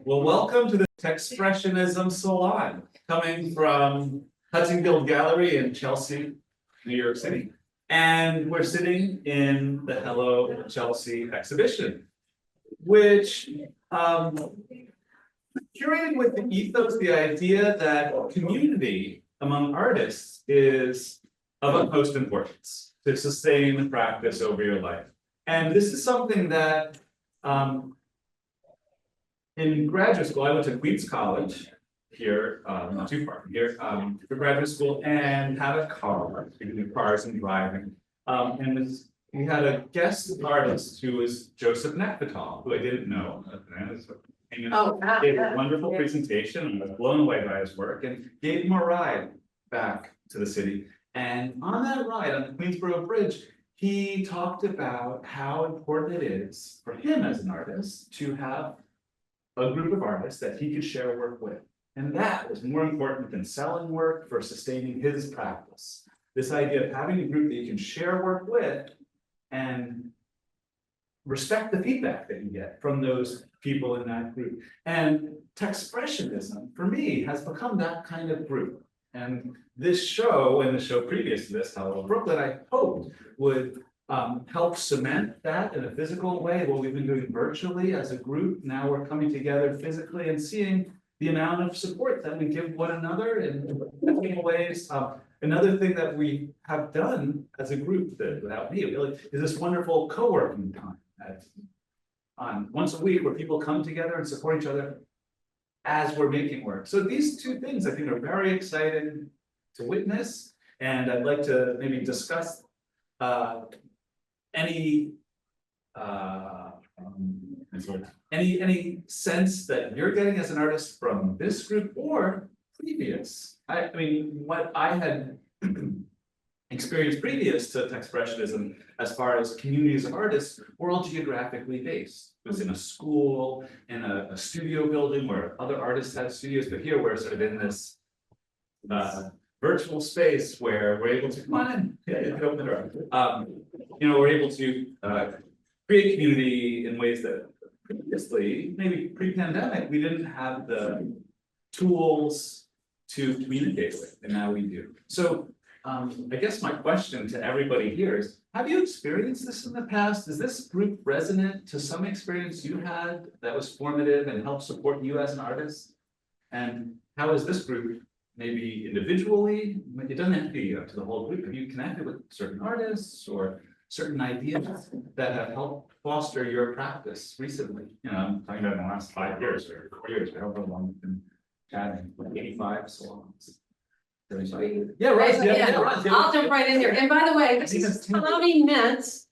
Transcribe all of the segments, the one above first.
Well, welcome to the Techspressionism Salon, coming from Hudson Guild Gallery in Chelsea, New York City. And we're sitting in the Hello Chelsea exhibition, which curated with the ethos, the idea that community among artists is of utmost importance to sustain the practice over your life. And this is something that in graduate school, I went to Queens College here, not too far from here, for graduate school, and had a car, speaking of cars and driving. We had a guest artist who was Joseph Nekvital, who I didn't know. Gave a wonderful presentation, and I was blown away by his work, and gave him a ride back to the city. And on that ride on the Queensboro Bridge, he talked about how important it is for him as an artist to have a group of artists that he could share work with. And that was more important than selling work for sustaining his practice. This idea of having a group that you can share work with and respect the feedback that you get from those people in that group. And Techspressionism, for me, has become that kind of group. And this show and the show previous to this, Hello Brooklyn, I hoped would help cement that in a physical way. What we've been doing virtually as a group, now we're coming together physically and seeing the amount of support that we give one another in many ways. Another thing that we have done as a group that without me really is this wonderful co-working time on once a week where people come together and support each other as we're making work. So these two things I think are very exciting to witness, and I'd like to maybe discuss any sense that you're getting as an artist from this group or previous. I mean, what I had experienced previous to Techspressionism as far as communities of artists were all geographically based. It was in a school, in a studio building where other artists had studios, but here we're sort of in this virtual space where we're able to come on in. Yeah, you can open the door. We're able to create community in ways that previously, maybe pre-pandemic, we didn't have the tools to communicate with, and now we do. So I guess my question to everybody here is, have you experienced this in the past? Is this group resonant to some experience you had that was formative and helped support you as an artist? And how is this group, maybe individually, it doesn't have to be to the whole group, have you connected with certain artists or certain ideas that have helped foster your practice recently? I'm talking about in the last 5 years or 4 years, however long we've been chatting, like 85 salons. Yeah, right. I'll jump right in there. And by the way, this is Tony Mintz.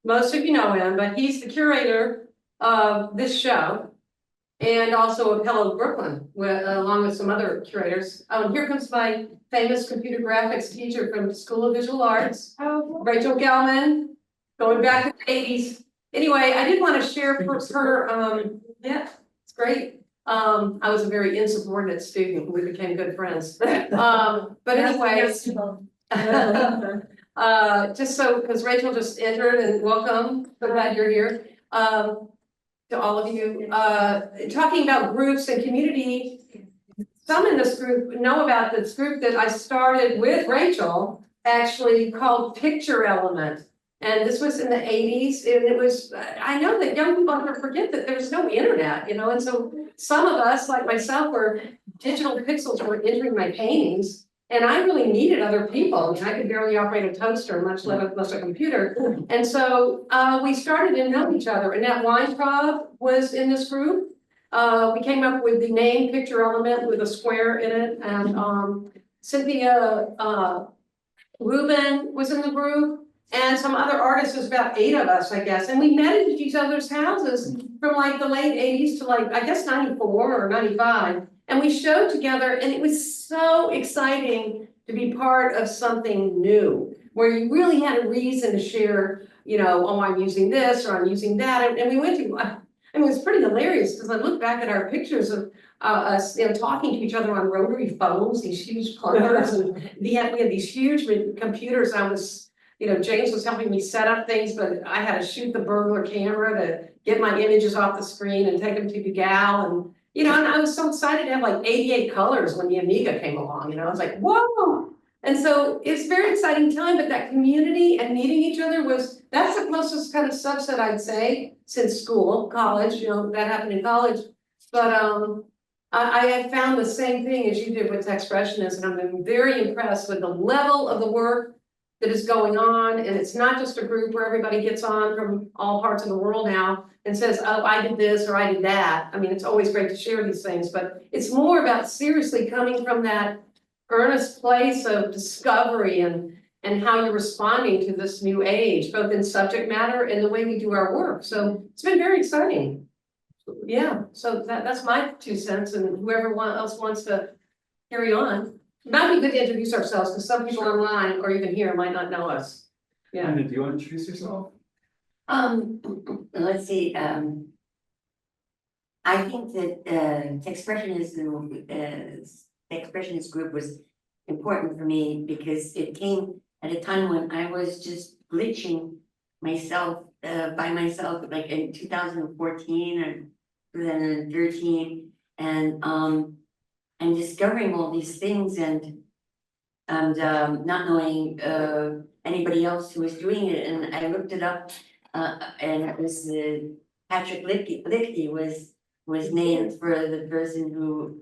Most of you know him, but he's the curator of this show and also of Hello Brooklyn, along with some other curators. Here comes my famous computer graphics teacher from the School of Visual Arts, Rachel Gelman, going back to the 80s. Anyway, I did want to share for her, yeah, it's great. I was a very insubordinate student, we became good friends. But anyway, just so, because Rachel just entered, and welcome, so glad you're here. To all of you, talking about groups and community. Some in this group know about this group that I started with Rachel, actually called Picture Element. And this was in the 80s, and it was, I know that young people never forget that there's no internet, and so some of us, like myself, were digital pixels were entering my paintings, and I really needed other people. I mean, I could barely operate a toaster, much less a computer. And so we started to know each other, and that Weintraub was in this group. We came up with the name Picture Element with a square in it, and Cynthia Rubin was in the group. And some other artists, there's about 8 of us, I guess. And we met at each other's houses from like the late 80s to like, I guess 94 or 95. And we showed together, and it was so exciting to be part of something new, where you really had a reason to share, oh, I'm using this or I'm using that. And we went to, I mean, it was pretty hilarious because I look back at our pictures of us, talking to each other on rotary phones, these huge clunkers. And we had these huge computers. I was, James was helping me set up things, but I had to shoot the burglar camera to get my images off the screen and take them to the gal. You know, and I was so excited to have like 88 colors when the Amiga came along, you know, I was like, whoa. And so it's a very exciting time, but that community and meeting each other that's the closest kind of subset I'd say since school, college, you know, that happened in college. But I have found the same thing as you did with Techspressionism, and I'm very impressed with the level of the work that is going on, and it's not just a group where everybody gets on from all parts of the world now and says, oh, I did this or I did that. I mean, it's always great to share these things, but it's more about seriously coming from that earnest place of discovery and how you're responding to this new age, both in subject matter and the way we do our work. So it's been very exciting. Yeah, so that's my 2 cents, and whoever else wants to carry on. It might be good to introduce ourselves, because some people online or even here might not know us. Yeah. And do you want to introduce yourself? Let's see, I think that Techspressionist group was important for me because it came at a time when I was just glitching myself by myself, like in 2014 or 2013, and discovering all these things and not knowing anybody else who was doing it, and I looked it up, and it was Patrick Lichty was named for the person who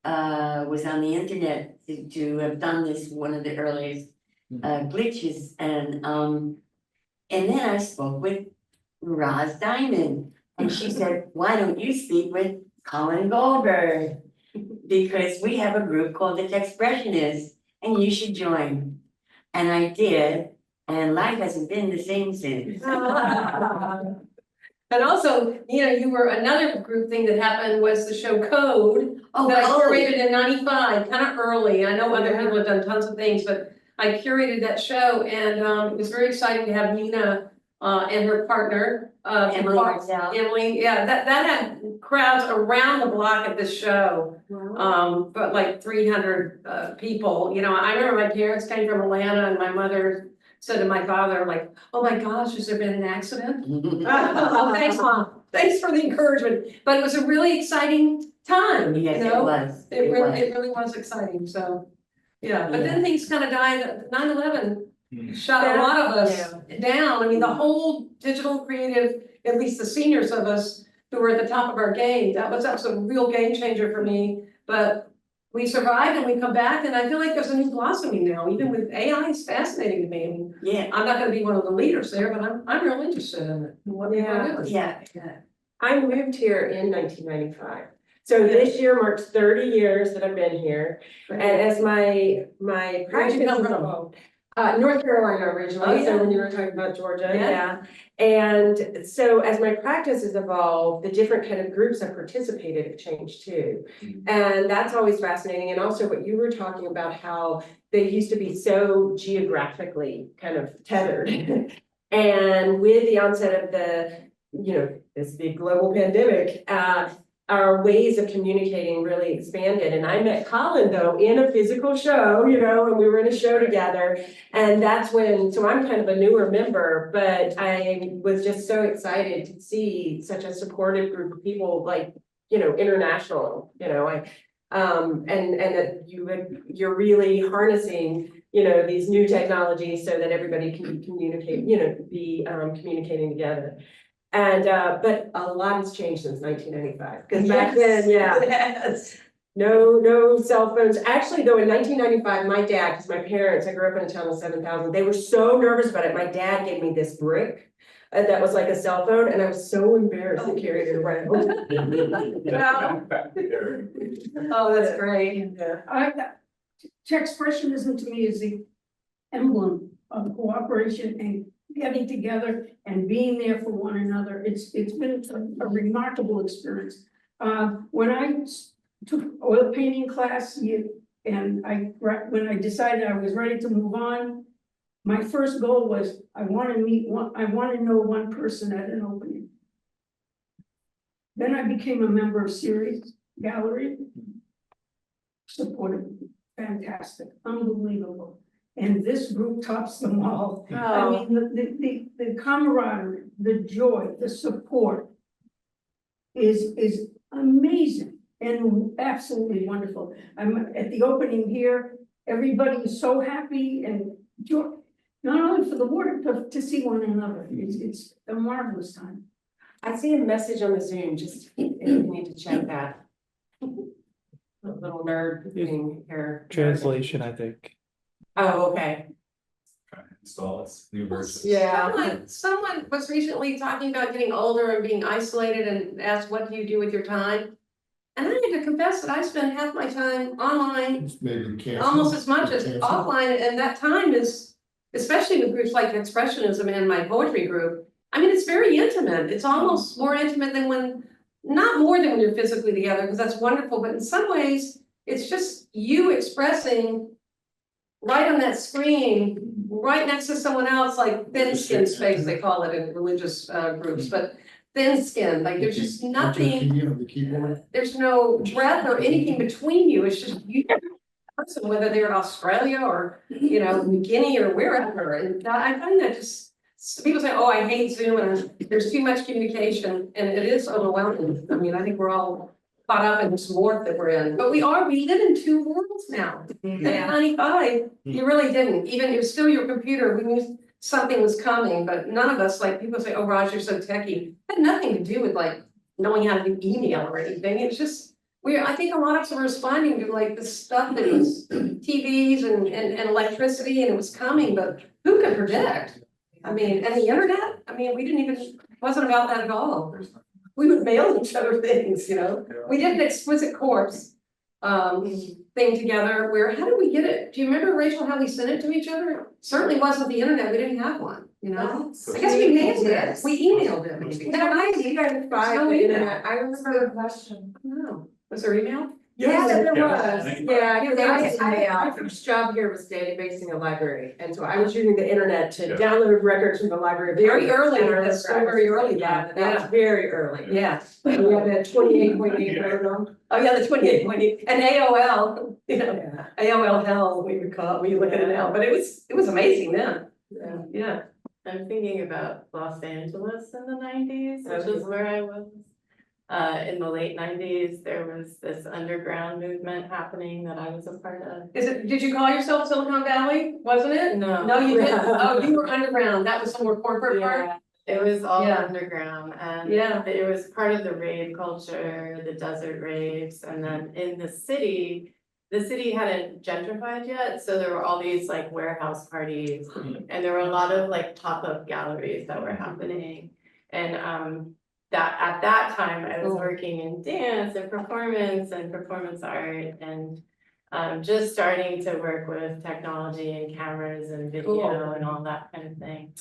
was on the internet to have done this, one of the earliest glitches, and then I spoke with Roz Diamond, and she said, why don't you speak with Colin Goldberg? Because we have a group called the Techspressionists, and you should join. And I did, and life hasn't been the same since. And also, you know, you were another group thing that happened was the show Code. Oh, That I Code. curated in '95, kind of early. I know other people have done tons of things, but I curated that show, and it was very exciting to have Nina and her partner, Emily Marcel. Emily, yeah, that had crowds around the block at this show. But like 300 people, you know, I remember my parents came from Atlanta, and my mother said to my father, like, oh my gosh, has there been an accident? Oh, thanks, Mom, thanks for the encouragement, but it was a really exciting time, you Yes, it know? was. It really was exciting, so, yeah, but then things kind of died, 9/11 shut a lot of us down. I mean, the whole digital creative, at least the seniors of us who were at the top of our game, that was a real game changer for me. But we survived and we come back, and I feel like there's a new blossoming now, even with AI. It's fascinating to me. I mean, Yeah, I'm not gonna be one of the leaders there, but I'm real interested in it. What people are doing. yeah. I moved here in 1995. So this year marks 30 years that I've been here. And as my Where'd practice you come has from? evolved, North Carolina originally, Oh, yeah. so when you were talking about Georgia, Yeah. yeah. And so as my practice has evolved, the different kind of groups I've participated have changed too. And that's always fascinating. And also what you were talking about, how they used to be so geographically kind of tethered. And with the onset of this big global pandemic, our ways of communicating really expanded. And I met Colin though in a physical show, you know, and we were in a show together. And that's when, so I'm kind of a newer member, but I was just so excited to see such a supportive group of people, like, you know, international, you know, and that you're really harnessing, you know, these new technologies so that everybody can communicate, you know, be communicating together. And but a lot has changed since 1995, because back then, Yes. no cell phones. Actually, though, in 1995, my dad, because my parents, I grew up in a town of 7,000, they were so nervous about it. My dad gave me this brick that was like a cell phone, and I was so embarrassed to carry it around. Oh, that's great. Techspressionism to me is the emblem of cooperation and getting together and being there for one another. It's been a remarkable experience. When I took oil painting class, when I decided I was ready to move on, my first goal was I want to know one person at an opening. Then I became a member of Series Gallery. Supported, fantastic, unbelievable. And this group tops them all. I mean, the camaraderie, the joy, the support is amazing. and absolutely wonderful. I'm at the opening here, everybody is so happy and joy, not only for the board, but to see one another. It's a marvelous time. I see a message on the Zoom, just if you need to check that. A little nerd thing here. Translation, I think. Oh, okay. Trying to install its new version. Yeah. Someone was recently talking about getting older and being isolated and asked, what do you do with your time? And I need to confess that I spend half my time online, almost as much as offline, and that time is, especially with groups like Techspressionism and my poetry group, I mean, it's very intimate. It's almost more intimate than when, not more than when you're physically together, because that's wonderful, but in some ways, it's just you expressing right on that screen, right next to someone else, like thin skin space, they call it in religious groups, but thin skin, like there's just nothing, there's no breath or anything between you, it's just you, person, whether they're in Australia or, you know, New Guinea or wherever, and I find that just, people say, oh, I hate Zoom, and there's too much communication, and it is overwhelming. I mean, I think we're all caught up in this warp that we're in, but we live in two worlds now. In 95, you really didn't, even it was still your computer, we knew something was coming, but none of us, like people say, oh, Raj, you're so techie, it had nothing to do with like knowing how to do email or anything, it's just, I think a lot of us are responding to like the stuff that was TVs and electricity, and it was coming, but who could predict? I mean, and the internet, I mean, we didn't even, wasn't about that at all. We would mail each other things, you know, we did an exquisite corpse thing together where, how did we get it? Do you remember, Rachel, how we sent it to each other? Certainly wasn't the internet, we didn't have one, you know? I guess we mailed it, we emailed it maybe. Yeah, No internet. I remember the question. No, was there email? Yeah, there Yeah. was, yeah, because my first job here was databasing a library, and so I was using the internet to Yeah. download records from the library. Very early, And that's still very early, Yeah, yeah. that was very early. Yeah, And we had a 28.8 program. oh yeah, the 28.8, and AOL, you know, Yeah. AOL hell, we would call it, we look at it now, but it was amazing then, Yeah. yeah. I'm thinking about Los Angeles in the 90s, which Okay. is where I was. In the late 90s, there was this underground movement happening that I was a part of. Did you call yourself Silicon Valley, wasn't it? No. No, you didn't, oh, you were underground, that was the more corporate part? Yeah, it was all Yeah. underground, and Yeah. it was part of the rave culture, the desert raves, and then in the city hadn't gentrified yet, so there were all these like warehouse parties, and there were a lot of like pop-up galleries that were happening. And that at that time, I was working in dance and performance art, and just starting to work with technology and cameras and video Cool. and all that kind of thing.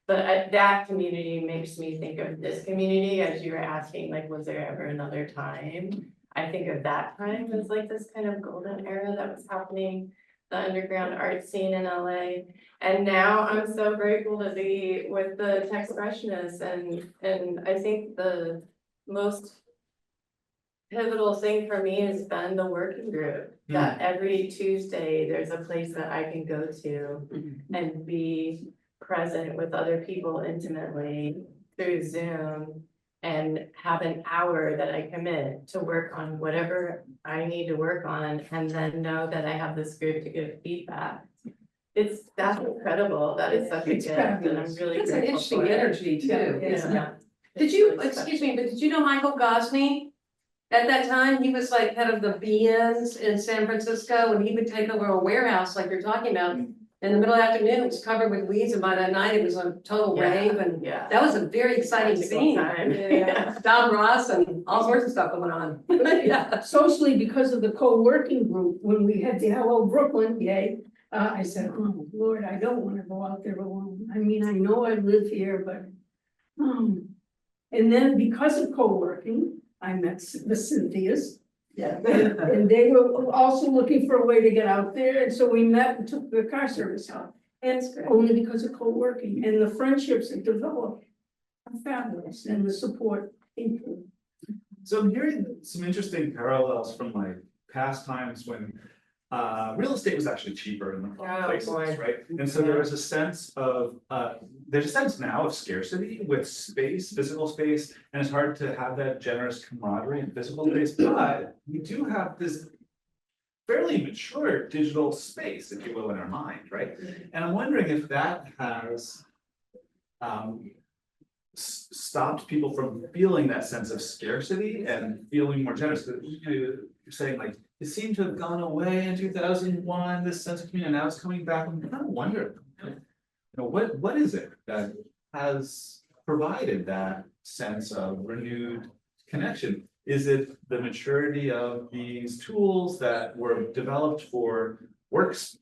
But that community makes me think of this community, as you were asking, like, was there ever another time? I think of that time as like this kind of golden era that was happening, the underground art scene in LA. And now I'm so grateful to be with the Techspressionists, and I think the most pivotal thing for me has been the working group. That every Tuesday, there's a place that I can go to and be present with other people intimately through Zoom, and have an hour that I commit to work on whatever I need to work on, and then know that I have this group to give feedback. That's incredible, that is such a It's gift, and I'm fabulous. really It's an grateful interesting for it. energy too, isn't it? Yeah. Did you, It's really excuse me, but did you know Michael Gosney? At that time, he was like head of the BNs in San Francisco, and he would take over a warehouse like you're talking about. In the middle of the afternoon, it was covered with weeds, and by that night, it was a total Yeah. rave, and Yeah. that was a very exciting Magical scene. time. Yeah, Don Ross and all sorts of stuff going on. Yeah. Socially, because of the co-working group, when we had the Hello Brooklyn, yay, I said, oh, Lord, I don't wanna go out there alone. I mean, I know I live here, but. And then because of co-working, I met the Cynthias. Yeah. And they were also looking for a way to get out there, and so we met and took the car service out. And it's only because of co-working, and the friendships that developed are fabulous, and the support equal. So I'm hearing some interesting parallels from like past times when real estate was actually cheaper in the Oh, places, boy. right? And so there was a sense of, there's a sense now of scarcity with space, physical space, and it's hard to have that generous camaraderie in physical space, but we do have this fairly mature digital space, if you will, in our mind, right? And I'm wondering if that has stopped people from feeling that sense of scarcity and feeling more generous. You're saying like, it seemed to have gone away in 2001, this sense of community, and now it's coming back. I'm kind of wondering, what is it that has provided that sense of renewed connection? Is it the maturity of these tools that were developed for works,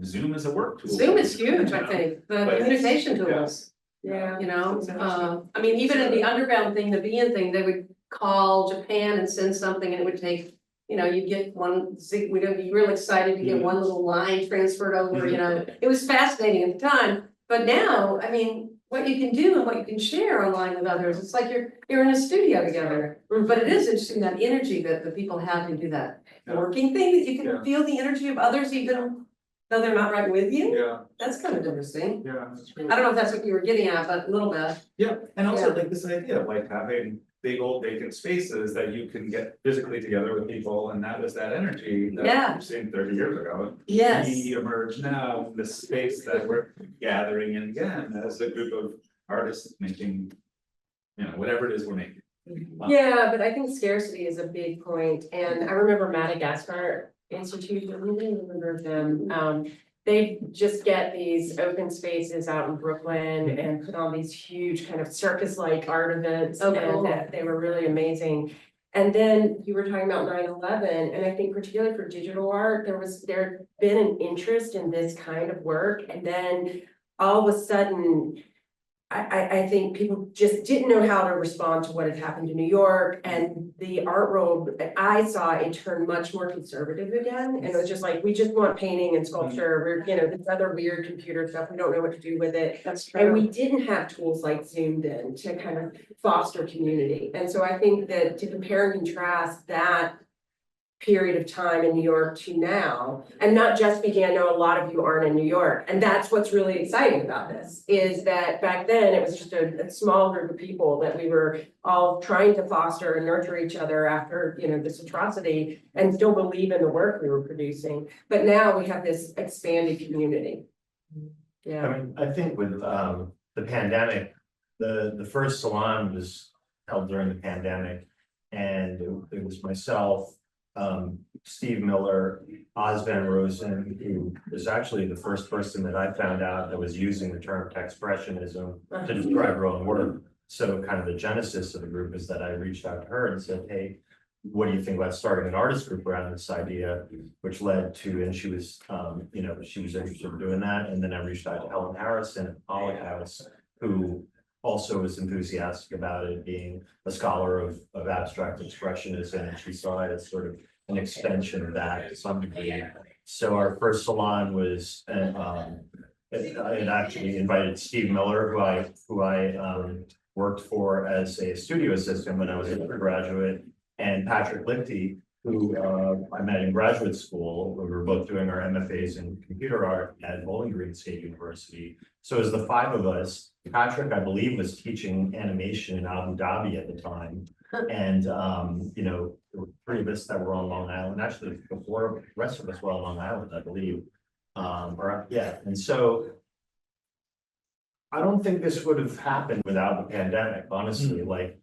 Zoom is a work tool. Zoom is huge, I think, the But- communication tools. Yeah. I mean, even in the underground thing, the Bean thing, they would call Japan and send something and it would take, you'd get one, we'd be real excited to get one little line transferred over, it was fascinating at the time. But now, I mean, what you can do and what you can share online with others, it's like you're in a studio together. But it is interesting, that energy that the people have to do that Yeah. working thing, that you Yeah. can feel the energy of others even though they're not right with you. Yeah, That's kind of interesting. yeah. That's really- I don't know if that's what you were getting at, but a little bit. Yeah, and also Yeah. like this idea of like having big old vacant spaces that you can get physically together with people, and that was that energy that Yeah. we've seen 30 years ago. Yes. We emerge now in this space that we're gathering in again as a group of artists making, whatever it is we're making. Yeah, but I think scarcity is a big point, and I remember Madagascar Institute, I really remember them. They just get these open spaces out in Brooklyn and put on these huge kind of circus-like art events, Oh, and cool. that they were really amazing. And then you were talking about 9/11, and I think particularly for digital art, there had been an interest in this kind of work, and then all of a sudden, I think people just didn't know how to respond to what had happened in New York, and the art world, I saw it turn much more conservative again, and it was just like, we just want painting and sculpture, we're, this other weird computer stuff, we don't know what to do with it. That's And true. we didn't have tools like Zoom then to kind of foster community, and so I think that to compare and contrast that period of time in New York to now, and not just because I know a lot of you aren't in New York, and that's what's really exciting about this, is that back then it was just a small group of people that we were all trying to foster and nurture each other after, this atrocity, and still believe in the work we were producing, but now we have this expanded community. Yeah. I mean, I think with the pandemic, the first salon was held during the pandemic. And it was myself, Steve Miller, Oz Van Rosen, who was actually the first person that I found out that was using the term Techspressionism to describe her own work. So kind of the genesis of the group is that I reached out to her and said, hey, what do you think about starting an artist group around this idea? Which led to, and she was, she was interested in doing that. And then I reached out to Helen Harrison at Pollock House, who also was enthusiastic about it, being a scholar of abstract expressionism, and she saw it as sort of an extension of that to some degree. So our first salon was, it actually invited Steve Miller, who I worked for as a studio assistant when I was an undergraduate, and Patrick Lichty, who I met in graduate school. We were both doing our MFAs in computer art at Bowling Green State University. So as the five of us, Patrick, I believe, was teaching animation in Abu Dhabi at the time. And, there were three of us that were on Long Island, actually before the rest of us were on Long Island, I believe. And so I don't think this would have happened without the pandemic, honestly. Like,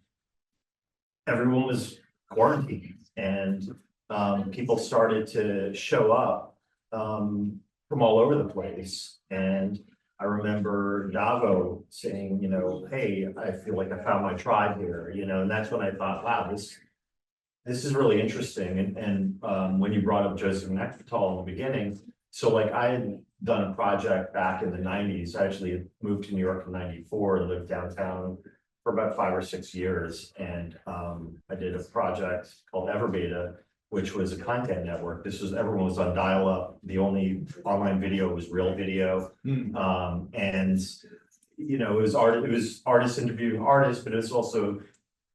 everyone was quarantined, and people started to show up from all over the place. And I remember Davo saying, hey, I feel like I found my tribe here, and that's when I thought, wow, this is really interesting. And when you brought up Joseph Nectartal in the beginning, so like I had done a project back in the 90s. I actually moved to New York in 94 and lived downtown for about 5 or 6 years. And I did a project called Everbeta, which was a content network. Everyone was on dial-up. The only online video was Real Video. And it was artists interviewing artists, but it was also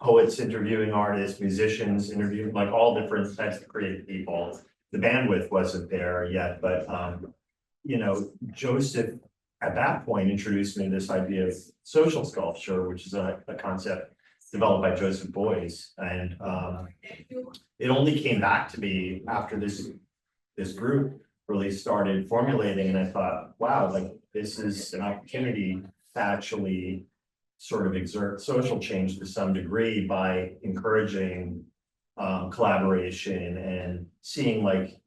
poets interviewing artists, musicians interviewing, like all different types of creative people. the bandwidth wasn't there yet, but, you know, Joseph at that point introduced me to this idea of social sculpture, which is a concept developed by Joseph Beuys. And it only came back to me after this group really started formulating, and I thought, wow, like this is an opportunity to actually sort of exert social change to some degree by encouraging collaboration and seeing like,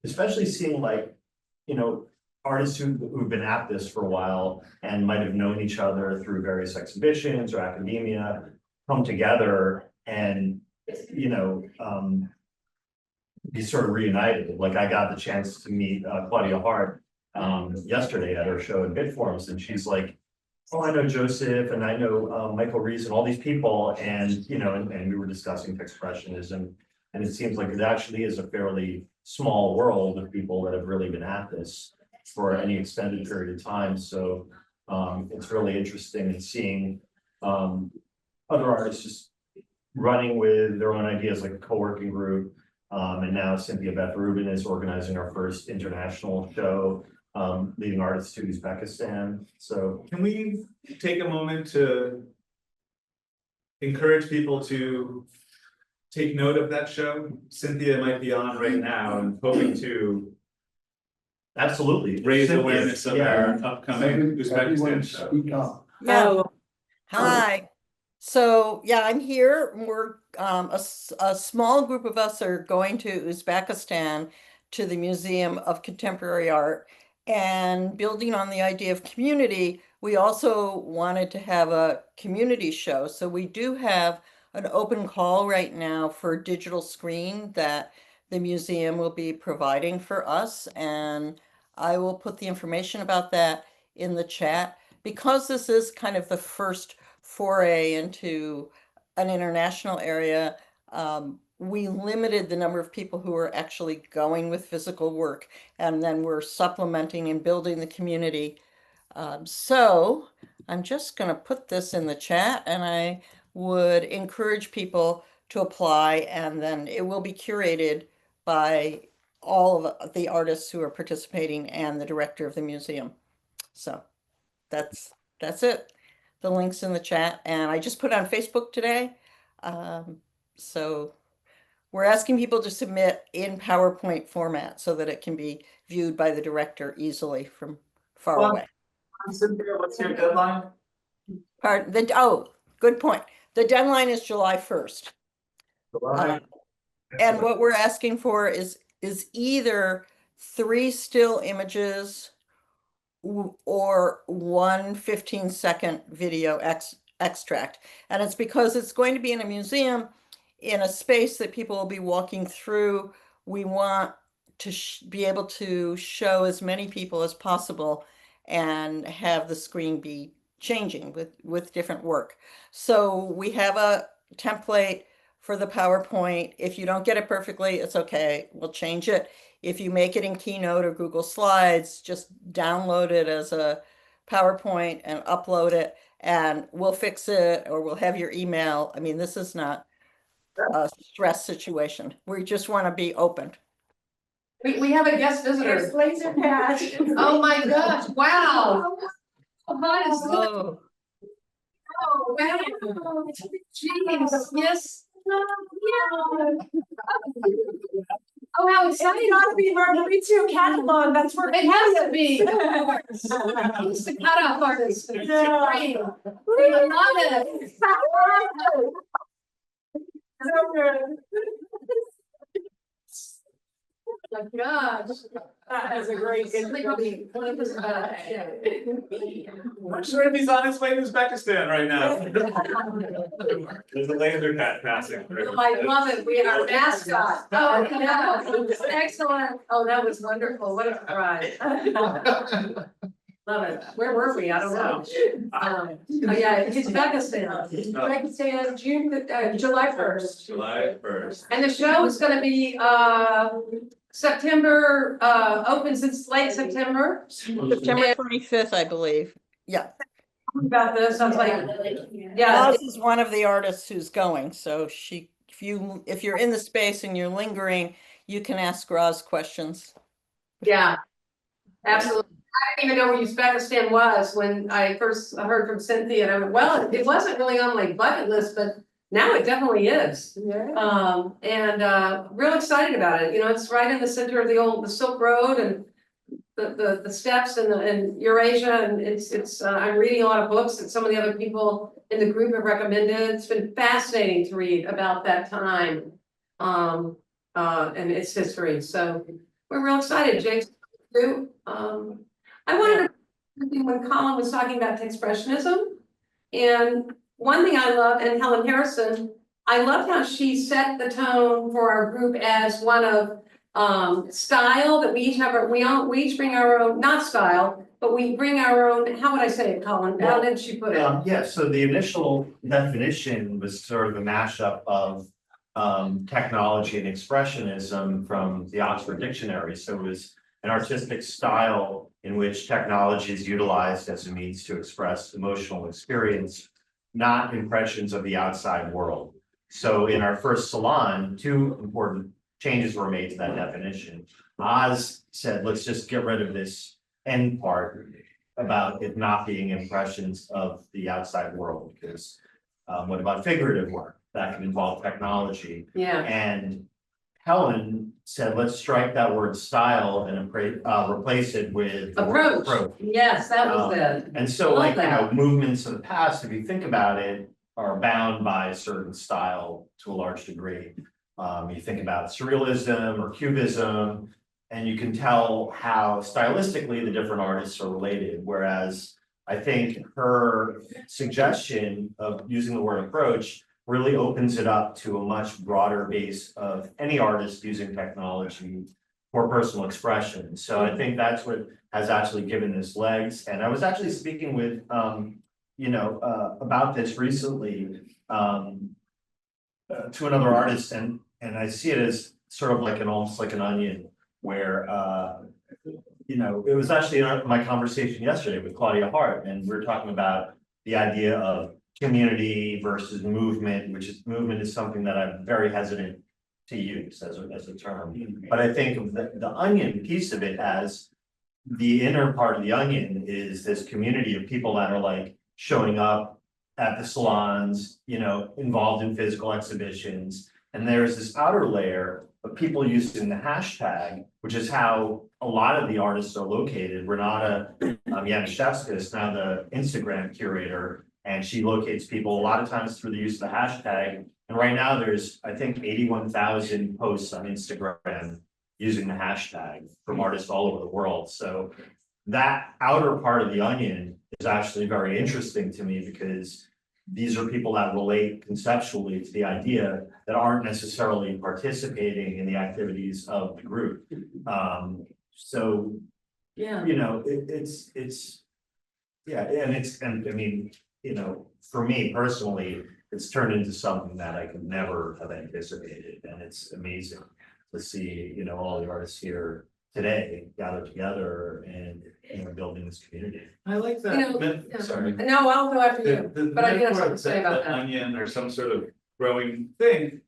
especially seeing like, you know, artists who've been at this for a while and might have known each other through various exhibitions or academia come together and, you know, be sort of reunited. Like I got the chance to meet Claudia Hart yesterday at her show in Bitforms, and she's like, oh, I know Joseph and I know Michael Rees and all these people, and you know, and we were discussing Techspressionism, and it seems like it actually is a fairly small world of people that have really been at this for any extended period of time. So it's really interesting in seeing other artists just running with their own ideas, like a co-working group. And now Cynthia Beth Rubin is organizing our first international show, leading artists to Uzbekistan. So Can we take a moment to encourage people to take note of that show? Cynthia might be on right now and hoping to absolutely raise Cynthia, awareness of yeah. our upcoming Uzbekistan show. Yeah. Oh, Hi. So, yeah, I'm here. We're a small group of us are going to Uzbekistan to the Museum of Contemporary Art, and building on the idea of community, we also wanted to have a community show. So we do have an open call right now for a digital screen that the museum will be providing for us, and I will put the information about that in the chat. Because this is kind of the first foray into an international area, we limited the number of people who are actually going with physical work, and then we're supplementing and building the community. So I'm just going to put this in the chat, and I would encourage people to apply, and then it will be curated by all of the artists who are participating and the director of the museum. So that's it. The link's in the chat, and I just put it on Facebook today. So we're asking people to submit in PowerPoint format so that it can be viewed by the director easily from far Well, away. Cynthia, what's your deadline? Oh, good point. The deadline is July 1st. And what we're asking for is either 3 still images or one 15-second video extract. And it's because it's going to be in a museum, in a space that people will be walking through. We want to be able to show as many people as possible and have the screen be changing with different work. So we have a template for the PowerPoint. If you don't get it perfectly, it's okay. We'll change it. If you make it in Keynote or Google Slides, just download it as a PowerPoint and upload it, and we'll fix it, or we'll have your email. I mean, this is not a stress situation. We just want to be open. We have a guest visitor. laser patch. Oh my gosh, wow. How hot is this? Oh, Oh, wow. Jeez, yes. Oh, how exciting. It's gotta be Margarito catalog, that's where. It has to be. He's the cutoff artist. Yeah. Great. We love it. So good. Oh my gosh. That is a great. I'm sure he's on his way to Uzbekistan right now. There's a laser cat passing through. I love it. We had our mascot. Oh, yeah. Excellent. Oh, that was wonderful. What a surprise. Love it. Where were we? I don't know. Oh yeah, Uzbekistan. Uzbekistan, July 1st. July 1st. And the show is gonna be September, open since late September. September 25th, I believe. Yeah. About this, I was like, yeah, Oz is one of the artists who's going. So if you're in the space and you're lingering, you can ask Roz questions. Yeah, absolutely. I didn't even know where Uzbekistan was when I first heard from Cynthia, and I went, well, it wasn't really on my bucket list, but now it definitely is. Real excited about it, you know, it's right in the center of the Silk Road and the steppes and Eurasia, and it's, I'm reading a lot of books that some of the other people in the group have recommended. It's been fascinating to read about that time, and its history, so we're real excited, Jake. I wanted to, when Colin was talking about Techspressionism, and one thing I love, and Helen Harrison, I loved how she set the tone for our group as one of style, that we each have we each bring our own, not style, but we bring our own, how would I say it, Colin? How did she put it? Yeah, so the initial definition was sort of a mashup of technology and expressionism from the Oxford Dictionary. So it was an artistic style in which technology is utilized as a means to express emotional experience, not impressions of the outside world. So in our first salon, two important changes were made to that definition. Oz said, let's just get rid of this end part about it not being impressions of the outside world, because what about figurative work that can involve technology? Yeah, And Helen said, let's strike that word style and replace it with the word approach, yes, that was it. And so, Love like, you know, that. movements of the past, if you think about it, are bound by a certain style to a large degree. You think about surrealism or cubism, and you can tell how stylistically the different artists are related. Whereas I think her suggestion of using the word approach really opens it up to a much broader base of any artist using technology for personal expression. So I think that's what has actually given this legs. And I was actually speaking with, about this recently to another artist, and I see it as sort of like almost like an onion, where it was actually in my conversation yesterday with Claudia Hart, and we were talking about the idea of community versus movement, movement is something that I'm very hesitant to use as a term. But I think of the onion piece of it as the inner part of the onion is this community of people that are like showing up at the salons, involved in physical exhibitions. And there's this outer layer of people using the hashtag, which is how a lot of the artists are located. Renata Yanuszewska is now the Instagram curator, and she locates people a lot of times through the use of the hashtag. And right now there's, I think, 81,000 posts on Instagram using the hashtag from artists all over the world. So that outer part of the onion is actually very interesting to me, because these are people that relate conceptually to the idea that aren't necessarily participating in the activities of the group. So, Yeah. For me personally, it's turned into something that I could never have anticipated, and it's amazing to see, all the artists here today gathered together and building this community. I like You know, that, sorry. No, I'll go after you, The but I do have metaphor something of to say about the that. onion or some sort of growing thing,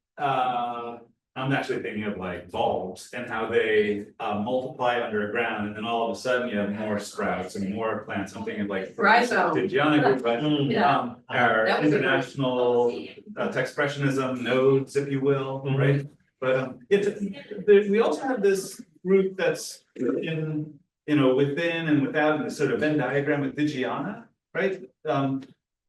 I'm actually thinking of like bulbs and how they multiply underground, and then all of a sudden you have more sprouts and more plants. I'm thinking of like Rhizome. the Gianna group, right? Yeah. Our That was a international Techspressionism nodes, if you will, Mhm. right? But we also have this group that's within and without, the sort of Venn diagram with Digiana, right?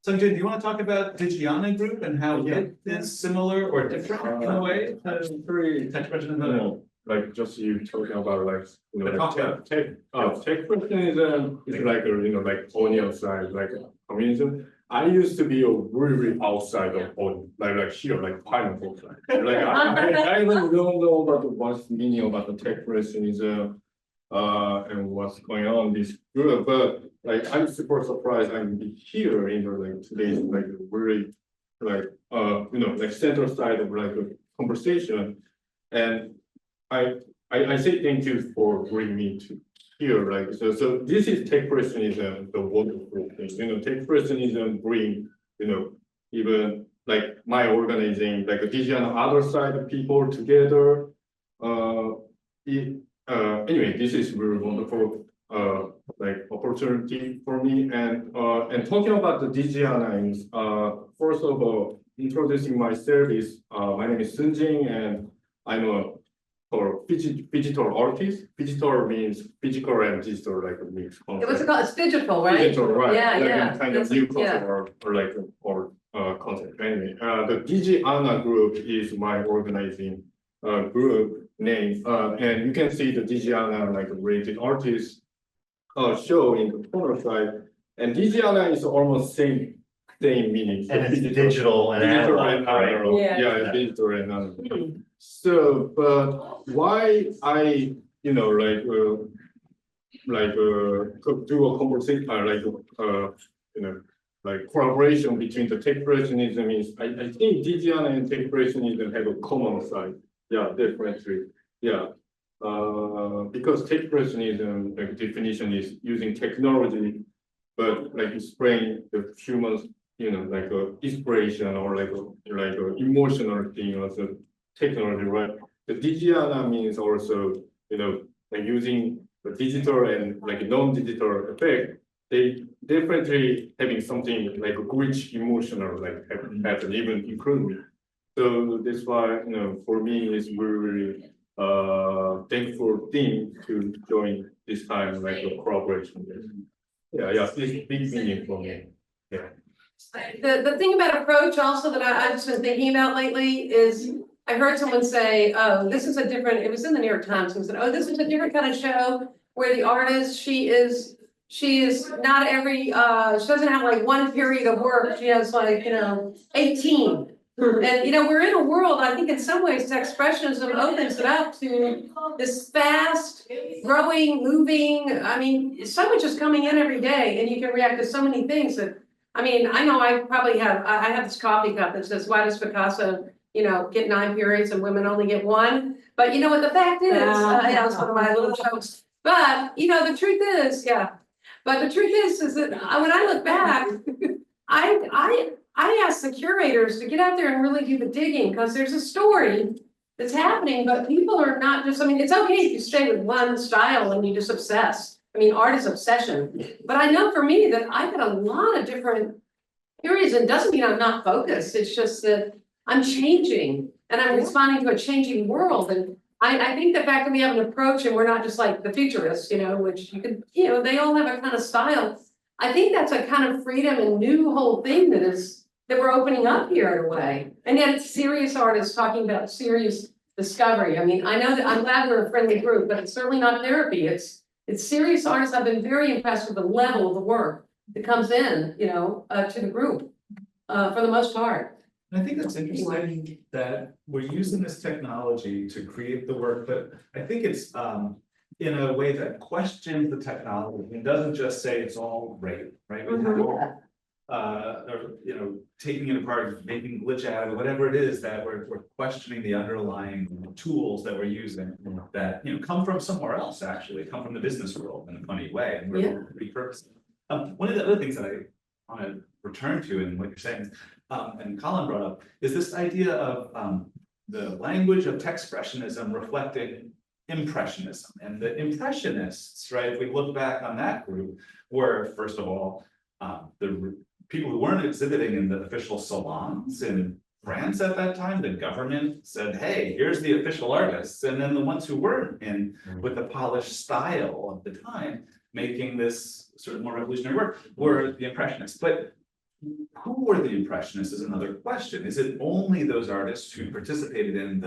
Sanjay, do you want to talk about Digiana group and how it is similar or different in a way to Very, Techspressionism? like just you talking about like, But talk about- Techspressionism is like, like onion size, like communism. I used to be a really outside of like here, like pineapple side. Like I even don't know about what's meaning about the Techspressionism and what's going on in this group, but like I'm super surprised I'm here in like today's like really like like center side of like a conversation. And I say thank you for bringing me to here, like so this is Techspressionism, the wonderful thing. Techspressionism bring, even like my organizing, like the Digiana other side of people together. anyway, this is really wonderful, like opportunity for me, and talking about the DGNIs, first of all, introducing myself is, my name is Sun Jing, and I'm a digital artist. Digital means physical and digital, like a mix. What's it called? It's digital, right? Digital, right? Yeah, Like yeah. a kind of That's- new yeah. concept or concept. Anyway, the DGANA group is my organizing group name, and you can see the DGANA like related artists show in the corner side, and DGANA is almost same meaning. And it's digital and Digital analog, and right? analog. Yeah. Yeah, it's digital and analog. So, but why I, do a conversation, like collaboration between the Techspressionism is, I think DGN and Techspressionism have a common side. Yeah, definitely. Yeah. Because Techspressionism, like definition is using technology, but like explain the humans, like a inspiration or like a emotional thing also technology, right? The DGN means also, like using the digital and like non-digital effect, they definitely having something like a rich emotional like happen, even include me. So that's why, for me it's really thankful thing to join this time like a collaboration. Yeah, it's big meaning for me. Yeah. The thing about approach also that I've just been thinking about lately is I heard someone say, oh, this is a different, it was in the New York Times, and said, oh, this is a different kind of show where the artist, she is not every, she doesn't have like one period of work, she has like, 18. And, we're in a world, I think in some ways, Techspressionism opens it up to this fast, growing, moving, I mean, so much is coming in every day, and you can react to so many things that, I mean, I know I probably have, I have this coffee cup that says, why does Picasso, get 9 periods and women only get 1? But you know what the fact is, yeah, it's one of my little jokes. But, the truth is, but the truth is that when I look back, I asked the curators to get out there and really do the digging, because there's a story that's happening, but people are not just, I mean, it's okay if you stay with one style and you just obsess. I mean, art is obsession, but I know for me that I've got a lot of different periods, and it doesn't mean I'm not focused, it's just that I'm changing and I'm responding to a changing world. And I think the fact that we have an approach and we're not just like the futurists, which you could, they all have a kind of style. I think that's a kind of freedom and new whole thing that we're opening up here in a way. And yet it's serious artists talking about serious discovery. I mean, I know that I'm glad we're a friendly group, but it's certainly not therapy. It's serious artists. I've been very impressed with the level of the work that comes in, to the group, for the most part. I think that's interesting that we're using this technology to create the work, but I think it's in a way that questions the technology and doesn't just say it's all great, right? We have, taking it apart, making glitch out of it, whatever it is that we're questioning the underlying tools that we're using that come from somewhere else, actually come from the business world in a funny way, and we're repurposing. One of the other things that I want to return to in what you're saying, and Colin brought up, is this idea of the language of Techspressionism reflecting Impressionism. And the Impressionists, right, if we look back on that group, were, first of all, the people who weren't exhibiting in the official salons in France at that time. The government said, hey, here's the official artists. And then the ones who weren't in with the polished style of the time, making this sort of more revolutionary work, were the Impressionists. But who were the Impressionists is another question. Is it only those artists who participated in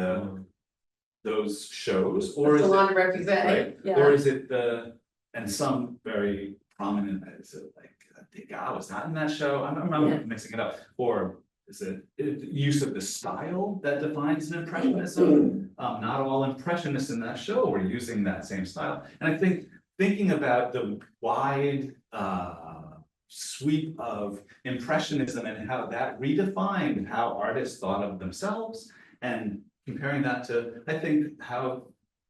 those shows, or is Salon it, represent, right? yeah. Or is it and some very prominent, is it like Degas was not in that show? I'm mixing it up. Or is it use of the style that defines an impressionism? Not all impressionists in that show were using that same style. And I think thinking about the wide sweep of impressionism and how that redefined how artists thought of themselves, and comparing that to, I think, how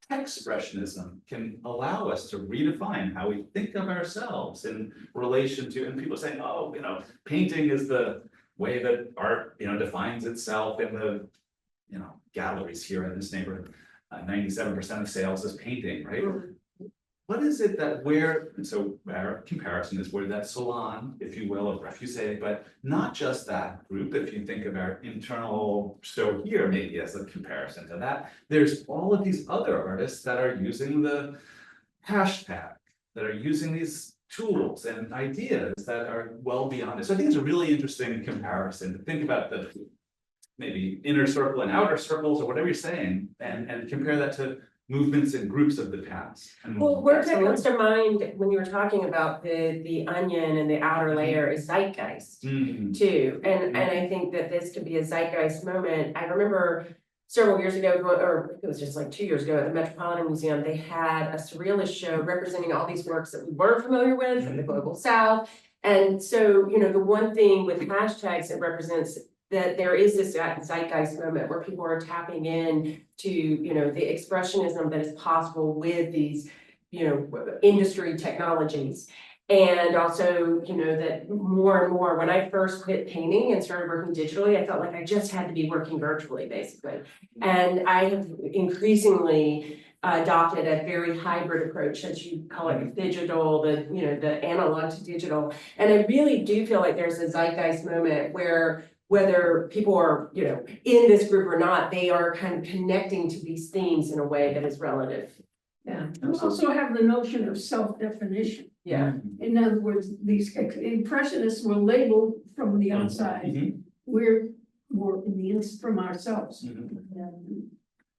Techspressionism can allow us to redefine how we think of ourselves in relation to, and people saying, oh, painting is the way that art, defines itself in the, galleries here in this neighborhood. 97% of sales is painting, right? What is it that and so our comparison is we're that salon, if you will, of refusé, but not just that group. If you think of our internal show here, maybe as a comparison to that, there's all of these other artists that are using the hashtag, that are using these tools and ideas that are well beyond it. So I think it's a really interesting comparison to think about the maybe inner circle and outer circles or whatever you're saying, and compare that to movements and groups of the past. Well, word that comes to mind when you were talking about the onion and the outer layer is zeitgeist too. And I think that this could be a zeitgeist moment. I remember several years ago, or it was just like 2 years ago at the Metropolitan Museum, they had a surrealist show representing all these works that we weren't familiar with from the global south. And so, you know, the one thing with hashtags, it represents that there is this zeitgeist moment where people are tapping in to, you know, the expressionism that is possible with these, you know, industry technologies. And also, you know, that more and more, when I first quit painting and started working digitally, I felt like I just had to be working virtually, basically. And I have increasingly adopted a very hybrid approach, as you call it, digital, the analog to digital. And I really do feel like there's a zeitgeist moment where whether people are, you know, in this group or not, they are kind of connecting to these themes in a way that is relative. Yeah, we also have the notion of self-definition. Yeah. In other words, these impressionists were labeled from the outside. We're more in the from ourselves.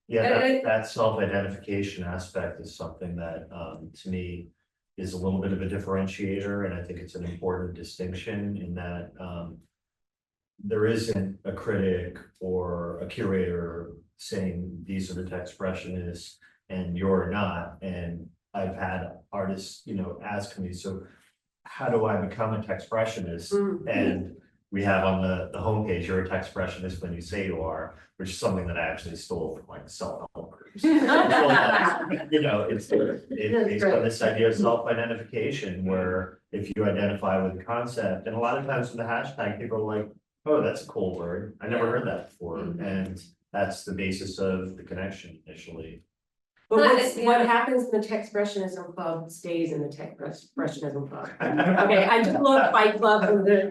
Yeah, And that self-identification aspect is something that, to me, is a little bit of a differentiator, and I think it's an important distinction in that, there isn't a critic or a curator saying these are the Techspressionists and you're not. And I've had artists, you know, ask me, so how do I become a Techspressionist? And we have on the homepage, you're a Techspressionist when you say you are, which is something that I actually stole from like self-help groups. You know, it's based on this idea of self-identification, where if you identify with the concept, and a lot of times with the hashtag, people are like, oh, that's a cool word. I never heard that before. And that's the basis of the connection initially. But what happens in the Techspressionism Club stays in the Techspressionism Club. Okay, I just love Fight Club from the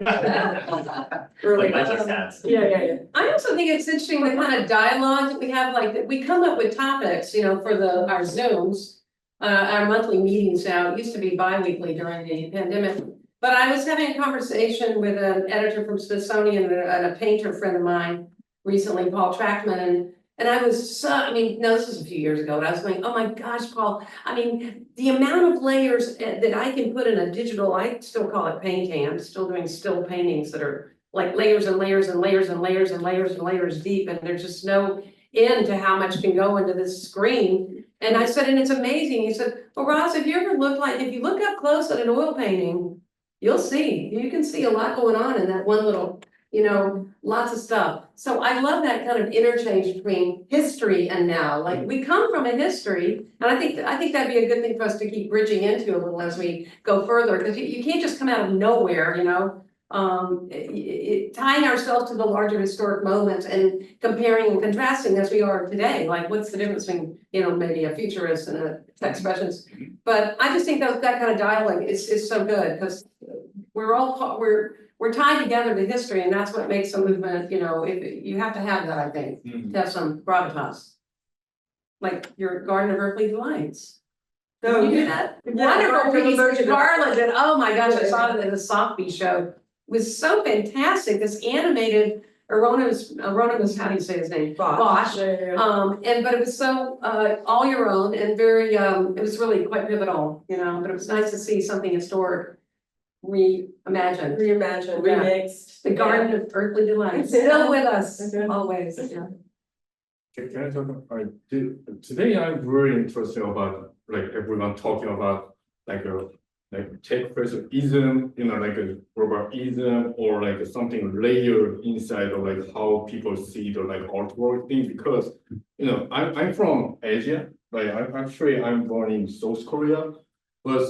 early. Yeah. I also think it's interesting the kind of dialogue that we have, like that we come up with topics, you know, for our Zooms, our monthly meetings now. It used to be bi-weekly during the pandemic. But I was having a conversation with an editor from Smithsonian and a painter friend of mine recently, Paul Trackman, and I was this was a few years ago, and I was going, oh my gosh, Paul, I mean, the amount of layers that I can put in a digital, I still call it painting, I'm still doing still paintings that are like layers and layers and layers and layers and layers and layers deep, and there's just no end to how much can go into this screen. And I said, and it's amazing. He said, well, Ross, if you look up close at an oil painting, you can see a lot going on in that one little, you know, lots of stuff. So I love that kind of interchange between history and now. Like we come from a history, and I think that'd be a good thing for us to keep bridging into a little as we go further, because you can't just come out of nowhere, you know. Tying ourselves to the larger historic moments and comparing and contrasting as we are today. Like, what's the difference between, you know, maybe a futurist and a Techspressionist? But I just think that kind of dialogue is so good, because we're tied together to history, and that's what makes a movement, you know, you have to have that, I think, to have some gravitas. Like your Garden of Earthly Delights. So you do that? Yeah, Wonderful piece version of- Charlotte did. Oh my gosh, I saw it in the Softbee show. It was so fantastic. This animated Euronymous, how do you say his name? Bosch. But it was so all your own and very it was really quite pivotal, you know, but it was nice to see something historic reimagined. Remixed. The Garden of Earthly Delights, still with us always, yeah. Can I talk about, today I'm very interested about like everyone talking about like Techspressionism, you know, like a globalism or like something layered inside of like how people see the like artwork thing, because you know I'm from Asia, like I'm born in South Korea, but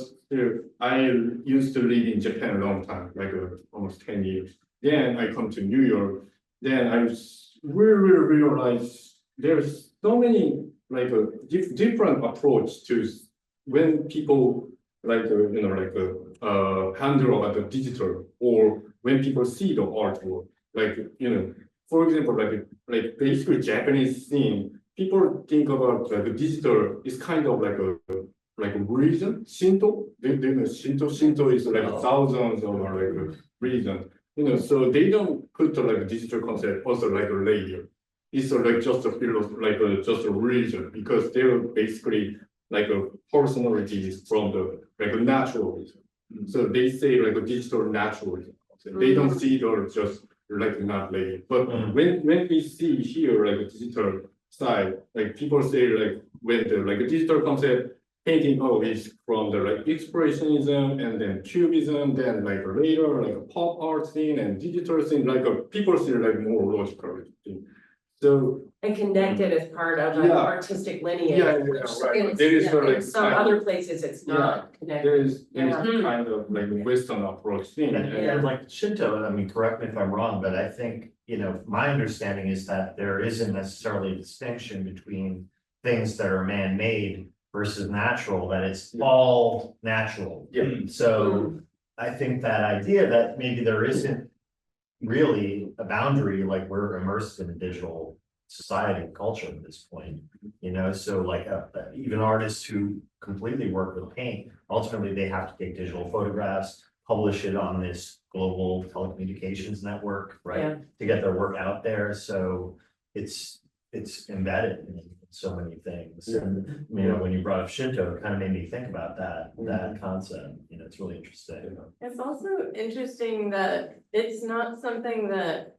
I used to live in Japan a long time, like almost 10 years. Then I come to New York, then I really realized there's so many like a different approach to when people like handle about the digital, or when people see the artwork, like for example, like basically Japanese thing, people think about like the digital is kind of like a religion, Shinto. They know Shinto is like thousands of like religions. So they don't put like a digital concept also like a layer. It's like just a philosophy, just a religion, because they're basically like a personalities from the like a naturalism. So they say like a digital naturalism. They don't see it or just like not layer. But when we see here like a digital side, like people say like when the like a digital concept painting is from the like expressionism and then cubism, then like later like a pop art thing and digital thing, like people see like more logical thing. So And connected as part of an Yeah. artistic lineage. yeah, which right. is- There is in like some other places, it's not connected. there is Yeah. kind of like a Western approach thing. And like Shinto, I mean, correct me if I'm wrong, but I think, my understanding is that there isn't necessarily a distinction between things that are man-made versus natural, that it's all natural. Yeah. So I think that idea that maybe there isn't really a boundary, like we're immersed in a digital society and culture at this point, so like even artists who completely work with paint, ultimately they have to take digital photographs, publish it on this global telecommunications network, right? Yeah. To get their work out there, so it's embedded in so many things. Yeah. And when you brought up Shinto, it kind of made me think about that concept. It's really interesting. It's also interesting that it's not something that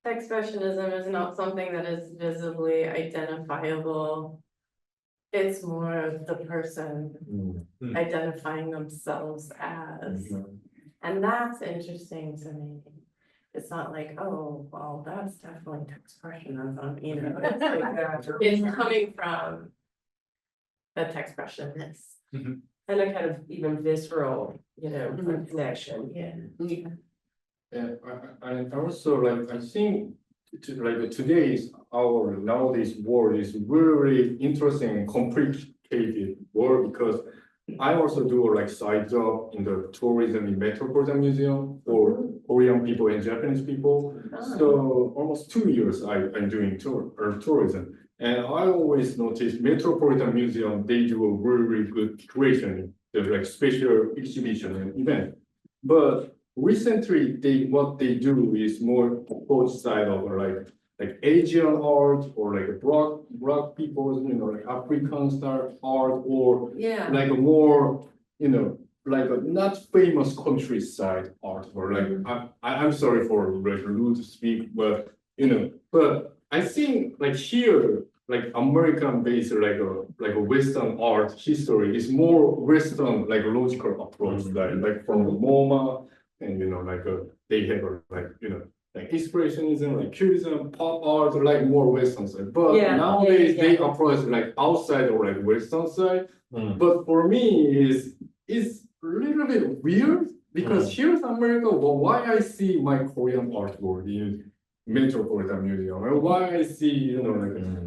Techspressionism is not something that is visibly identifiable. It's more of the person identifying themselves as, and that's interesting to me. It's not like, oh, well, that's definitely Techspressionism, it's like, it's coming from the Techspressionists. And a kind of even visceral, connection. Yeah. And I also like, I think today's nowadays world is really interesting and complicated world, because I also do like side job in the tourism in Metropolitan Museum for Korean people and Japanese people. So almost 2 years I'm doing tourism. And I always notice Metropolitan Museum, they do a really good creation, like special exhibition and event. But recently, what they do is more both side of like Asian art, or like a black people's, like African style art, or Yeah. like a more, like a not famous countryside art, or like I'm sorry for like rude to speak, but but I think like here, like American based like a Western art history is more Western like logical approach, like from MoMA. And they have like expressionism, like cubism, pop art, like more Western side. But nowadays they approach like outside or like Western side. But for me is a little bit weird, because here's America. Well, why I see my Korean artwork in Metropolitan Museum, and why I see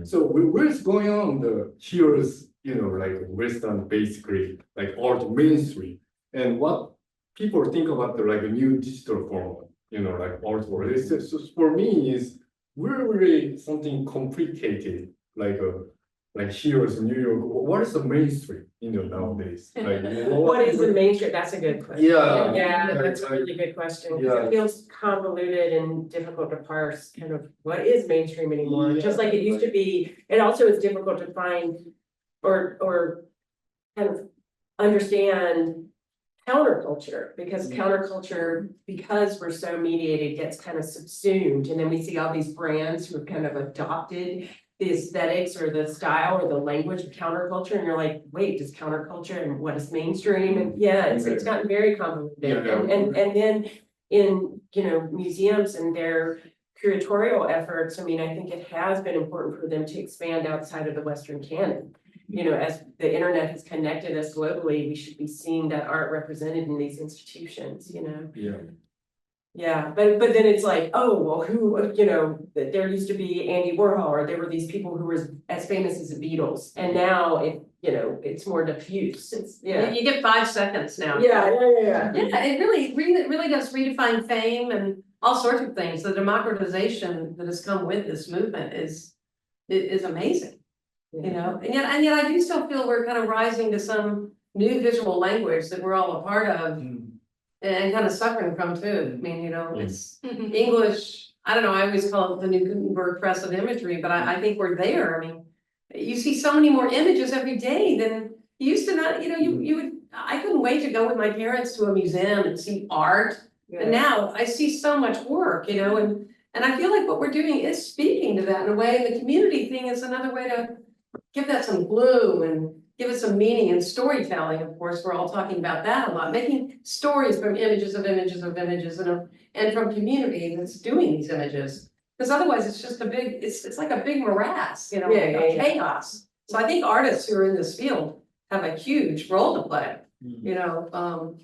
so what's going on? Here's like Western basically like art mainstream, and what people think about the like a new digital form, like artwork. So for me is really something complicated, like here's New York. What is the mainstream, nowadays? Like What is the mainstream? That's a good question. Yeah. Yeah, that's a really good question. 'Cause Yeah. It feels convoluted and difficult to parse kind of what is mainstream anymore, just like it used to be. It also is difficult to find or kind of understand counterculture, because counterculture, because we're so mediated, gets kind of subsumed, and then we see all these brands who have kind of adopted the aesthetics or the style or the language of counterculture, and you're like, wait, does counterculture and what is mainstream? And it's gotten very convoluted. And then in museums and their curatorial efforts, I mean, I think it has been important for them to expand outside of the Western canon. As the internet has connected us globally, we should be seeing that art represented in these institutions, Yeah. Yeah, but then it's like, oh, well, who, you know, there used to be Andy Warhol, or there were these people who were as famous as the Beatles, and now it, you know, it's more diffuse, it's, yeah. You get 5 seconds now. Yeah. Yeah, it really does redefine fame and all sorts of things. The democratization that has come with this movement is amazing. You know, and yet I do still feel we're kind of rising to some new visual language that we're all a part of and kind of suffering from too. I mean, you know, it's English, I don't know, I always call it the new Gutenberg press of imagery, but I think we're there. I mean, you see so many more images every day than you used to. Not, you know, you would, I couldn't wait to go with my parents to a museum and see art. And now I see so much work, you know, and I feel like what we're doing is speaking to that in a way, and the community thing is another way to give that some glue and give it some meaning and storytelling. Of course, we're all talking about that a lot, making stories from images of images of images and from community that's doing these images. Because otherwise it's just a big, it's like a big morass, you know, chaos. So I think artists who are in this field have a huge role to play, you know, of,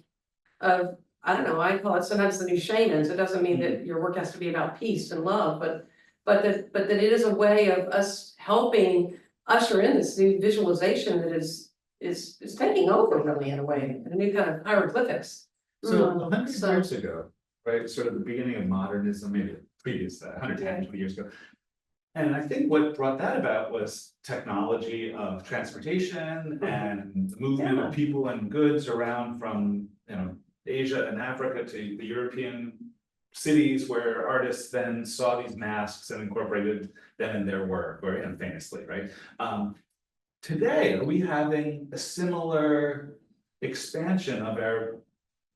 I don't know, I call it sometimes the new shamans. It doesn't mean that your work has to be about peace and love, but that it is a way of us helping usher in this new visualization that is taking over really in a way, a new kind of hieroglyphics. So 100 years ago, right, sort of the beginning of modernism, maybe previous, 110, 20 years ago. And I think what brought that about was technology of transportation and the movement of people and goods around from, you know, Asia and Africa to the European cities, where artists then saw these masks and incorporated them in their work, or famously, right? Today, are we having a similar expansion of our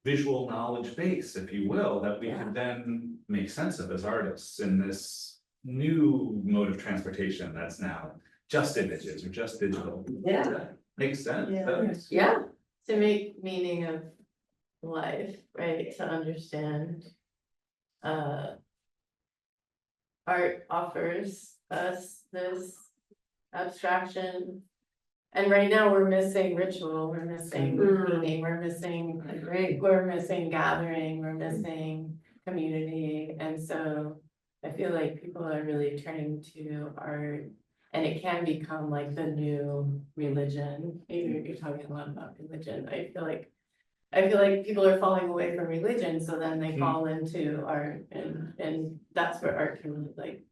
visual knowledge base, if you will, that we could then make sense of as artists in this new mode of transportation that's now just images or just digital? Yeah. Does that make sense? Yeah. To make meaning of life, right, to understand. Art offers us this abstraction. And right now we're missing ritual, we're missing meaning, we're missing gathering, we're missing community. And so I feel like people are really turning to art, and it can become like the new religion. You're talking a lot about religion. I feel like people are falling away from religion, so then they fall into art, and that's where art can like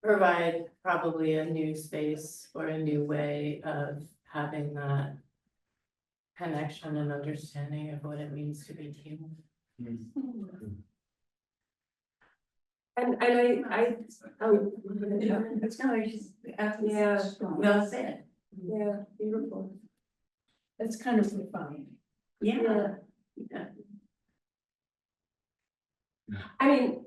provide probably a new space or a new way of having that connection and understanding of what it means to be human. And I, oh, It's no, it's just, Yeah. well said. yeah, beautiful. That's kind of profound. Yeah. I mean,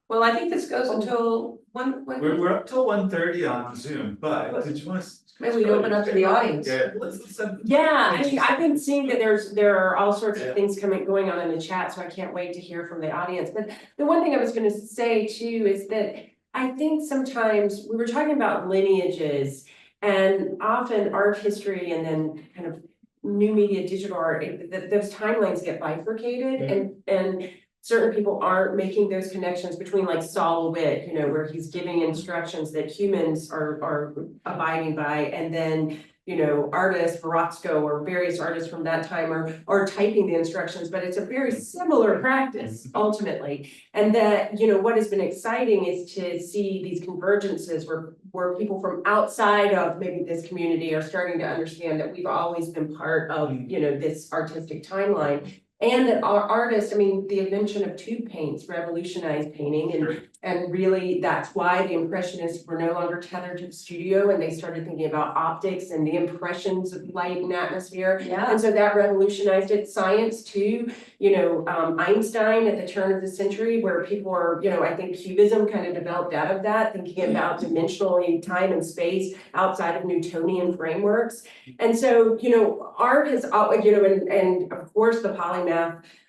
Well, I think this goes until We're up till 1:30 on Zoom, but did you want to? maybe we open up to the audience. Yeah, let's. yeah, I mean, I've been seeing that there are all sorts of things going on in the chat, so I can't wait to hear from the audience. But the one thing I was gonna say too is that I think sometimes we were talking about lineages, and often art history and then kind of new media, digital art, those timelines get bifurcated, and certain people aren't making those connections between, like Saul Witt, you know, where he's giving instructions that humans are abiding by, and then, you know, artists, Verosco or various artists from that time are typing the instructions, but it's a very similar practice ultimately. And that, you know, what has been exciting is to see these convergences where people from outside of maybe this community are starting to understand that we've always been part of, you know, this artistic timeline. And that our artists, I mean, the invention of tube paints revolutionized painting, and really that's why the Impressionists were no longer tethered to the studio, and they started thinking about optics and the impressions of light and atmosphere. Yeah. And so that revolutionized it. Science too, you know, Einstein at the turn of the century, where people are, you know, I think Cubism kind of developed out of that, thinking about dimensionally time and space outside of Newtonian frameworks. And so, you know, art has, you know, and of course the polymath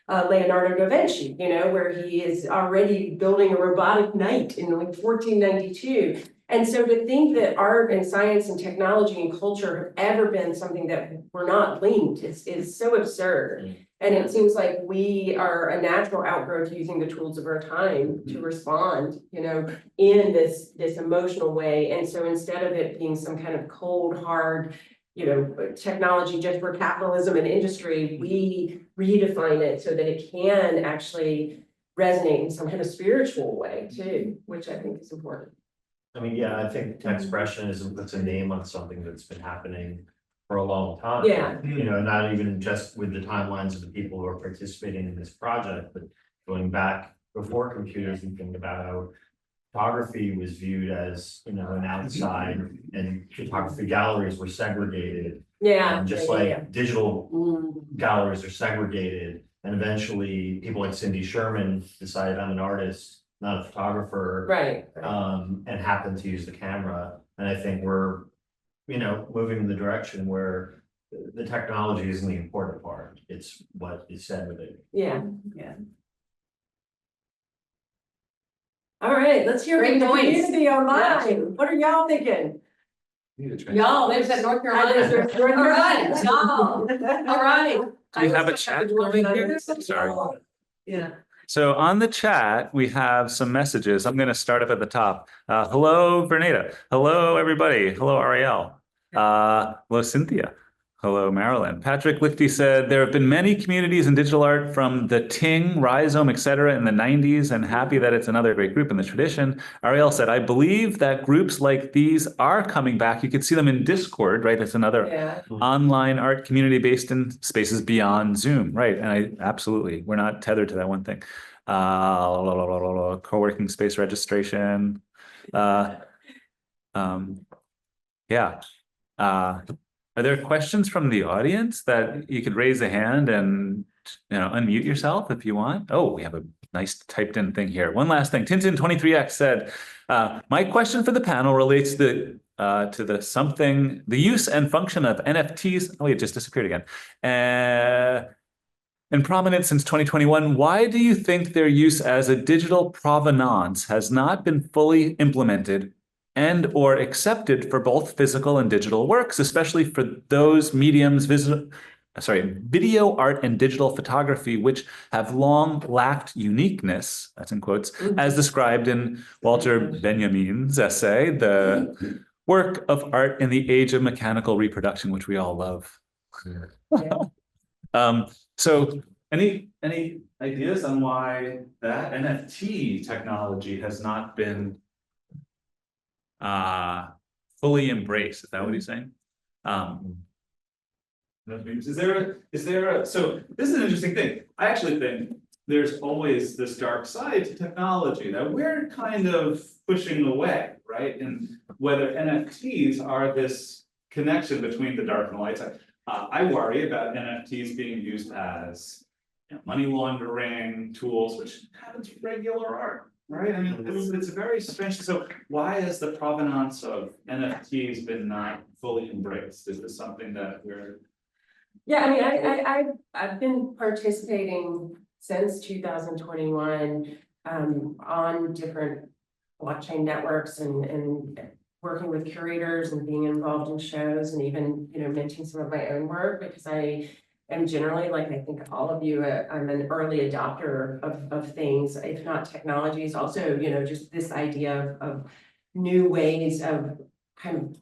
Leonardo da Vinci, you know, where he is already building a robotic knight in like 1492. And so to think that art and science and technology and culture have ever been something that were not linked is so absurd. And it seems like we are a natural outgrowth using the tools of our time to respond, in this emotional way. And so instead of it being some kind of cold, hard, technology just for capitalism and industry, we redefine it so that it can actually resonate in some kind of spiritual way too, which I think is important. I mean, yeah, I think Techspressionism puts a name on something that's been happening for a long time. Yeah. Not even just with the timelines of the people who are participating in this project, but going back before computers and thinking about how photography was viewed as, an outside, and photography galleries were segregated. Yeah. Just like digital galleries are segregated, and eventually people like Cindy Sherman decided I'm an artist, not a photographer. Right. And happen to use the camera. And I think we're, moving in the direction where the technology isn't the important part. It's what is said with it. Yeah. Yeah. All right, let's hear Great from the points. community online. What are y'all thinking? Y'all lives at North Carolina. North All right, Carolina. y'all. All right. Do we have a chat going here? Sorry. Yeah. So on the chat, we have some messages. I'm going to start up at the top. Hello, Bernada. Hello, everybody. Hello, Ariel. Hello, Cynthia. Hello, Marilyn. Patrick Lichty said, there have been many communities in digital art from the Ting, Rhizome, etc. in the 90s, and happy that it's another great group in the tradition. Ariel said, I believe that groups like these are coming back. You could see them in Discord, right? It's another online art community based in spaces beyond Zoom, right? And absolutely, we're not tethered to that one thing. Co-working space registration. Are there questions from the audience that you could raise a hand and unmute yourself if you want? Oh, we have a nice typed in thing here. One last thing. Tintin23x said, my question for the panel relates to the use and function of NFTs. Oh, it just disappeared again. In prominence since 2021, why do you think their use as a digital provenance has not been fully implemented and or accepted for both physical and digital works, especially for those mediums, video art and digital photography, which have long lacked uniqueness, that's in quotes, as described in Walter Benjamin's essay, The Work of Art in the Age of Mechanical Reproduction, which we all love. So any ideas on why that NFT technology has not been fully embraced? Is that what he's saying? So this is an interesting thing. I actually think there's always this dark side to technology that we're kind of pushing away, right? And whether NFTs are this connection between the dark and the light side. I worry about NFTs being used as money laundering tools, which happens with regular art, right? I mean, it's very strange. So why has the provenance of NFTs been not fully embraced? Is this something that we're... Yeah, I mean, I've been participating since 2021 on different blockchain networks and working with curators and being involved in shows and even, minting some of my own work, because I am generally, like I think all of you, I'm an early adopter of things, if not technologies, also, just this idea of new ways of kind of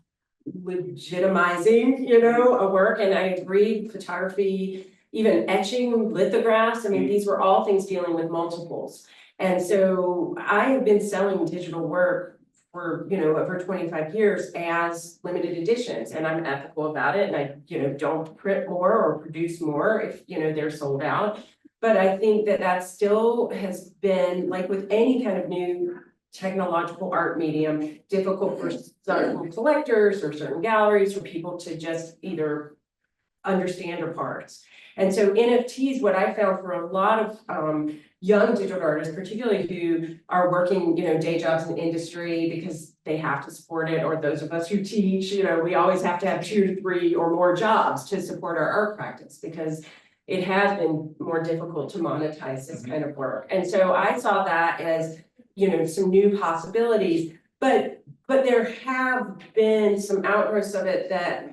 legitimizing, a work. And I agree, photography, even etching, lithographs, I mean, these were all things dealing with multiples. And so I have been selling digital work for, over 25 years as limited editions, and I'm ethical about it. And I, don't print more or produce more if, they're sold out. But I think that still has been, like with any kind of new technological art medium, difficult for certain collectors or certain galleries, for people to just either understand or parse. And so NFTs, what I found for a lot of young digital artists, particularly who are working, day jobs in industry because they have to support it, or those of us who teach, we always have to have 2 to 3 or more jobs to support our art practice, because it has been more difficult to monetize this kind of work. And so I saw that as, some new possibilities, but But there have been some outbursts of it that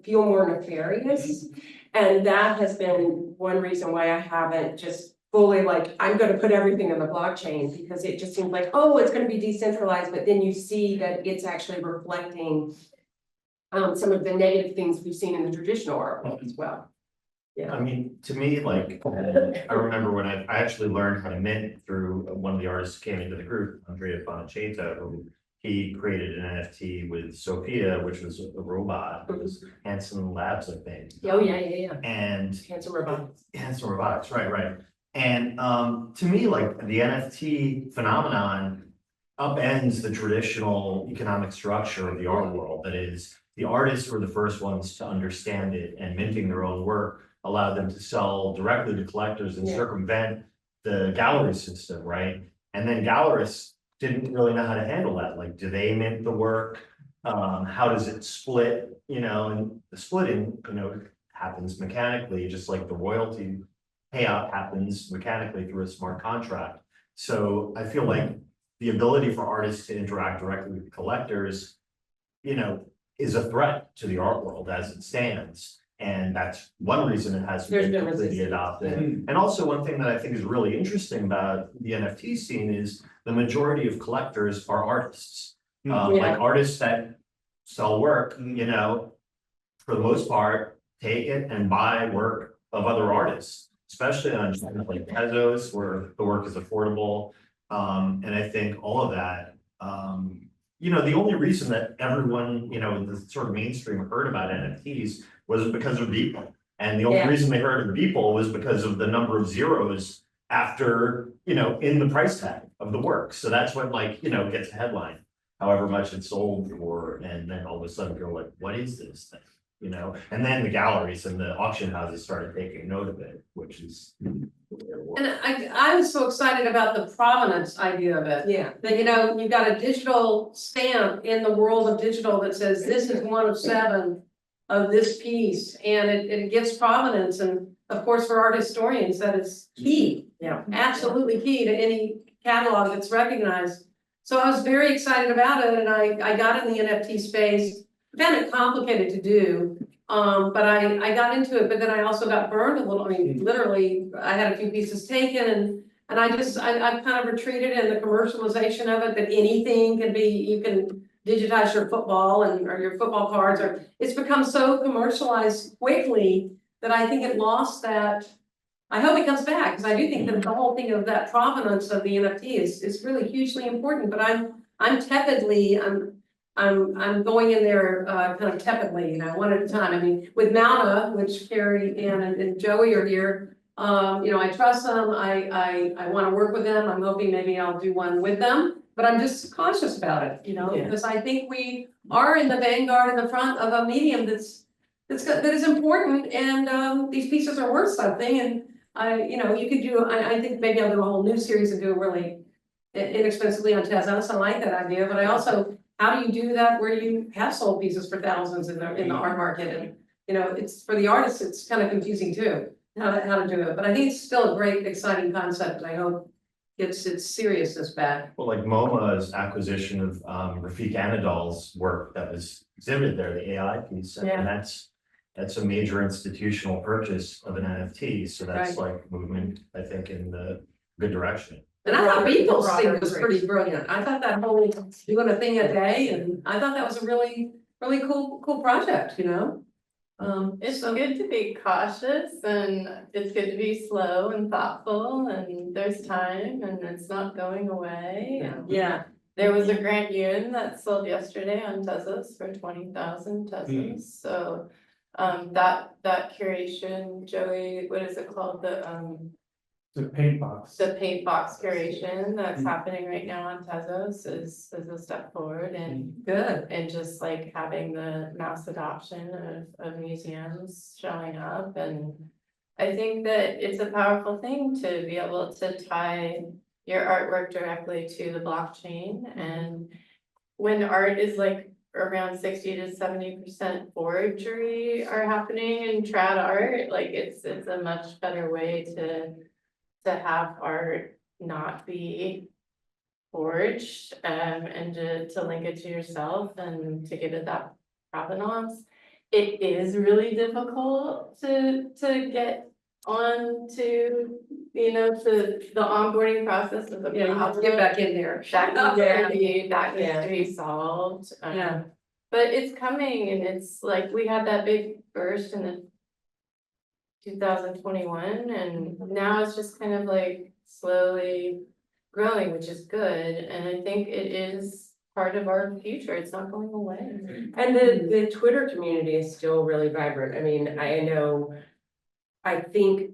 feel more nefarious. And that has been one reason why I haven't just fully like, I'm gonna put everything on the blockchain, because it just seems like, oh, it's gonna be decentralized, but then you see that it's actually reflecting some of the negative things we've seen in the traditional art world as well. I mean, to me, like, I remember when I actually learned how to mint through one of the artists who came into the group, Andrea Bonaceta, who he created an NFT with Sophia, which was a robot. It was Hanson Labs, I think. Oh, yeah. And Handsome robotics. Hanson Robotics, right. And to me, like, the NFT phenomenon upends the traditional economic structure of the art world. That is, the artists were the first ones to understand it, and minting their own work allowed them to sell directly to collectors and circumvent the gallery system, right? And then gallerists didn't really know how to handle that. Like, do they mint the work? How does it split? You know, and the splitting, you know, happens mechanically, just like the royalty payout happens mechanically through a smart contract. So I feel like the ability for artists to interact directly with collectors, you know, is a threat to the art world as it stands. And that's one reason it hasn't There's been been completely resistance. adopted. And also one thing that I think is really interesting about the NFT scene is the majority of collectors are artists. Like artists that sell work, you know, for the most part, take it and buy work of other artists, especially on channels like Tezos, where the work is affordable. And I think all of that, you know, the only reason that everyone, you know, in the sort of mainstream heard about NFTs was because of Beeple. And the only reason they heard of Beeple was because of the number of zeros after, you know, in the price tag of the work. So that's what, like, you know, gets a headline, however much it's sold for, and then all of a sudden you're like, what is this thing? You know, and then the galleries and the auction houses started taking note of it, which is. And I was so excited about the provenance idea of it. Yeah. That, you know, you've got a digital stamp in the world of digital that says this is one of 7 of this piece, and it gets provenance, and of course, for art historians, that is key. Yeah. Absolutely key to any catalog that's recognized. So I was very excited about it, and I got in the NFT space. Found it complicated to do, but I got into it, but then I also got burned a little. I mean, literally, I had a few pieces taken, and I kind of retreated in the commercialization of it, that anything can be, you can digitize your football or your football cards, or it's become so commercialized quickly that I think it lost that. I hope it comes back, because I do think that the whole thing of that provenance of the NFT is really hugely important, but I'm tepidly, I'm going in there kind of tepidly, you know, one at a time. I mean, with Mauna, which Carrie, Ann, and Joey are here, you know, I trust them, I want to work with them, I'm hoping maybe I'll do one with them, but I'm just cautious about it, you know, because I think we are in the vanguard in the front of a medium that is important, and these pieces are worth something, and you know, you could do, I think maybe I'll do a whole new series and do it really inexpensively on Tezos. I like that idea, but I also, how do you do that where you have sold pieces for thousands in the art market? And, you know, it's for the artists, it's kind of confusing too, how to do it. But I think it's still a great, exciting concept, and I hope its seriousness back. Well, like MoMA's acquisition of Rafik Anadol's work that was exhibited there, the AI piece, and that's a major institutional purchase of an NFT. So that's like movement, I think, in the good direction. And I thought Beeple's thing was pretty brilliant. I thought that whole doing a thing a day, and I thought that was a really cool project, you know? It's good to be cautious, and it's good to be slow and thoughtful, and there's time, and it's not going away. Yeah. There was a Grand Yun that sold yesterday on Tezos for 20,000 Tezos. So that curation, Joey, what is it called? The paint box. The paint box curation that's happening right now on Tezos is a step forward, and Good. and just like having the mass adoption of museums showing up. And I think that it's a powerful thing to be able to tie your artwork directly to the blockchain. And when art is like around 60 to 70% forgery are happening in trad art, like it's a much better way to have art not be forged, and to link it to yourself and to give it that provenance. It is really difficult to get on to, you know, to the onboarding process of the Yeah, you have to get problem. back in there. That Yeah. needs to be solved. Yeah. But it's coming, and it's like, we had that big burst in the 2021, and now it's just kind of like slowly growing, which is good, and I think it is part of our future, it's not going away. And the Twitter community is still really vibrant. I mean, I think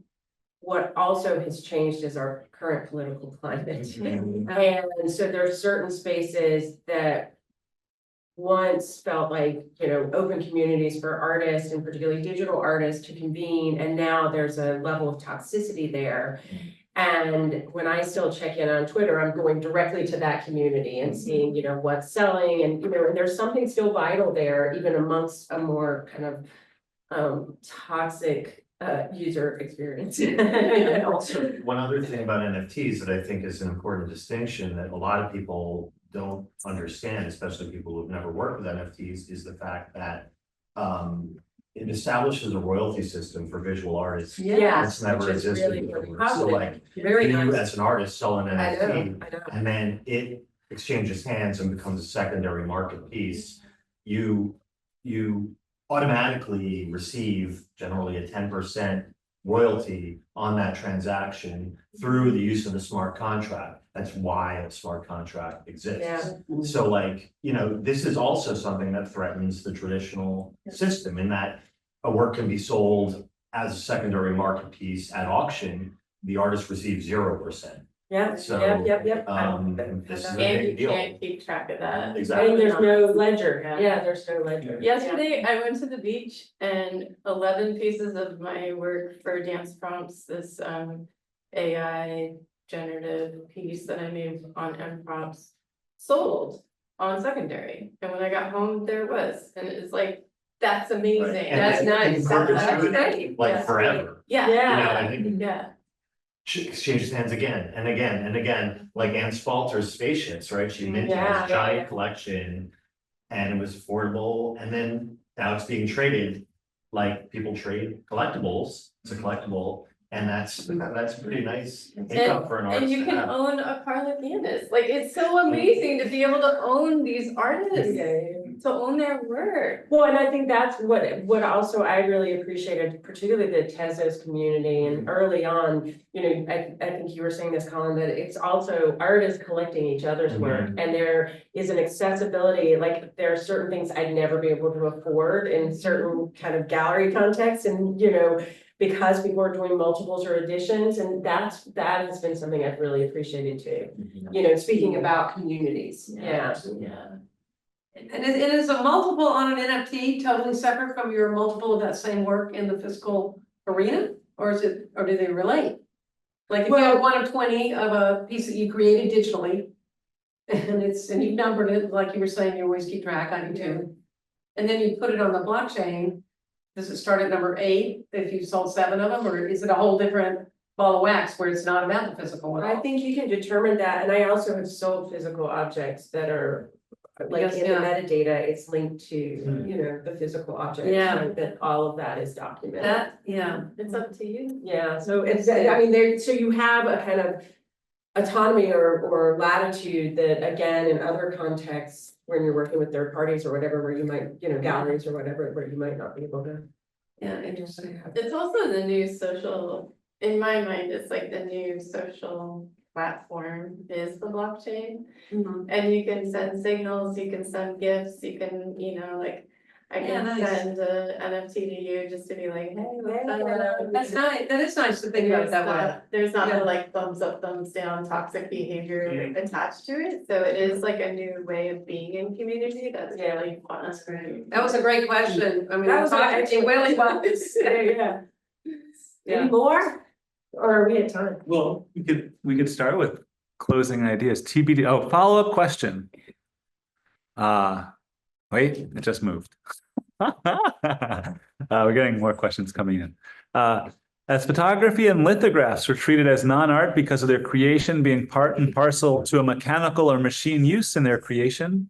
what also has changed is our current political climate. And so there are certain spaces that once felt like, you know, open communities for artists and particularly digital artists to convene, and now there's a level of toxicity there. And when I still check in on Twitter, I'm going directly to that community and seeing, you know, what's selling, and, you know, and there's something still vital there, even amongst a more kind of toxic user experience. And also, one other thing about NFTs that I think is an important distinction that a lot of people don't understand, especially people who've never worked with NFTs, is the fact that it establishes a royalty system for visual artists. Yes, It's never which is existed really before. So like, Very you nice. as an artist sell an I know, NFT, I know. and then it exchanges hands and becomes a secondary market piece. You automatically receive generally a 10% royalty on that transaction through the use of the smart contract. That's why a smart contract exists. So like, you know, this is also something that threatens the traditional system in that a work can be sold as a secondary market piece at auction, the artist receives 0%. Yeah, So, yep. this is a And big you deal. can't keep track of that. Exactly. And there's no ledger, Yeah. there's no ledger. Yesterday, I went to the beach and 11 pieces of my work for dance prompts, this AI generative piece that I made on M prompts sold on secondary. And when I got home, there it was, and it's like, that's amazing. Right. And That's in nice. perpetuity, That's like Yeah. forever. Yeah. You know, I think Yeah. exchanges hands again and again and again, like Anne Spalter's spaceships, right? She minted Yeah, this giant collection and it was affordable, and then now it's being traded, like people trade collectibles, it's a collectible, and that's pretty nice income for an And artist you to can have. own a Carla Canvas, like, it's so amazing to be able to own these artists, to own their work. Well, and I think that's what also I really appreciated, particularly the Tezos community and early on, you know, I think you were saying this, Colin, that it's also artists collecting each other's work, and there is an accessibility, like there are certain things I'd never be able to afford in certain kind of gallery contexts, and, you know, because people are doing multiples or additions, and that has been something I've really appreciated too. You know, speaking about communities, yeah. And it is a multiple on an NFT totally separate from your multiple of that same work in the physical arena? Or do they relate? Like if you have 1 of 20 of a piece that you created digitally. And you've numbered it, like you were saying, you always keep track, I do too. And then you put it on the blockchain. Does it start at number 8 if you sold 7 of them, or is it a whole different ball of wax where it's not about the physical one? I think you can determine that, and I also have sold physical objects that are like Yes, in the yeah. metadata, it's linked to, you know, the physical object. Yeah. Like that all of that is documented. That, yeah. It's up to you. Yeah, so it's, I mean, there, so you have a kind of autonomy or latitude that, again, in other contexts, when you're working with third parties or whatever, where you might, you know, galleries or whatever, where you might not be able to. Yeah, interesting. It's also the new social, in my mind, it's like the new social platform is the blockchain. And you can send signals, you can send gifts, you can, you know, like, I Yeah, can nice. send a NFT to you just to be like, hey, what's up? That's nice, that is nice to think about it that way. There's not Yeah. the like thumbs up, thumbs down toxic behavior attached to it, so it is like a new way of being in community that's really fun. That's great. That was a great question. I mean, That was it really was. Yeah. Any more? Or are we at time? Well, we could start with closing ideas. TBD. Oh, follow-up question. Wait, it just moved. We're getting more questions coming in. As photography and lithographs were treated as non-art because of their creation being part and parcel to a mechanical or machine use in their creation.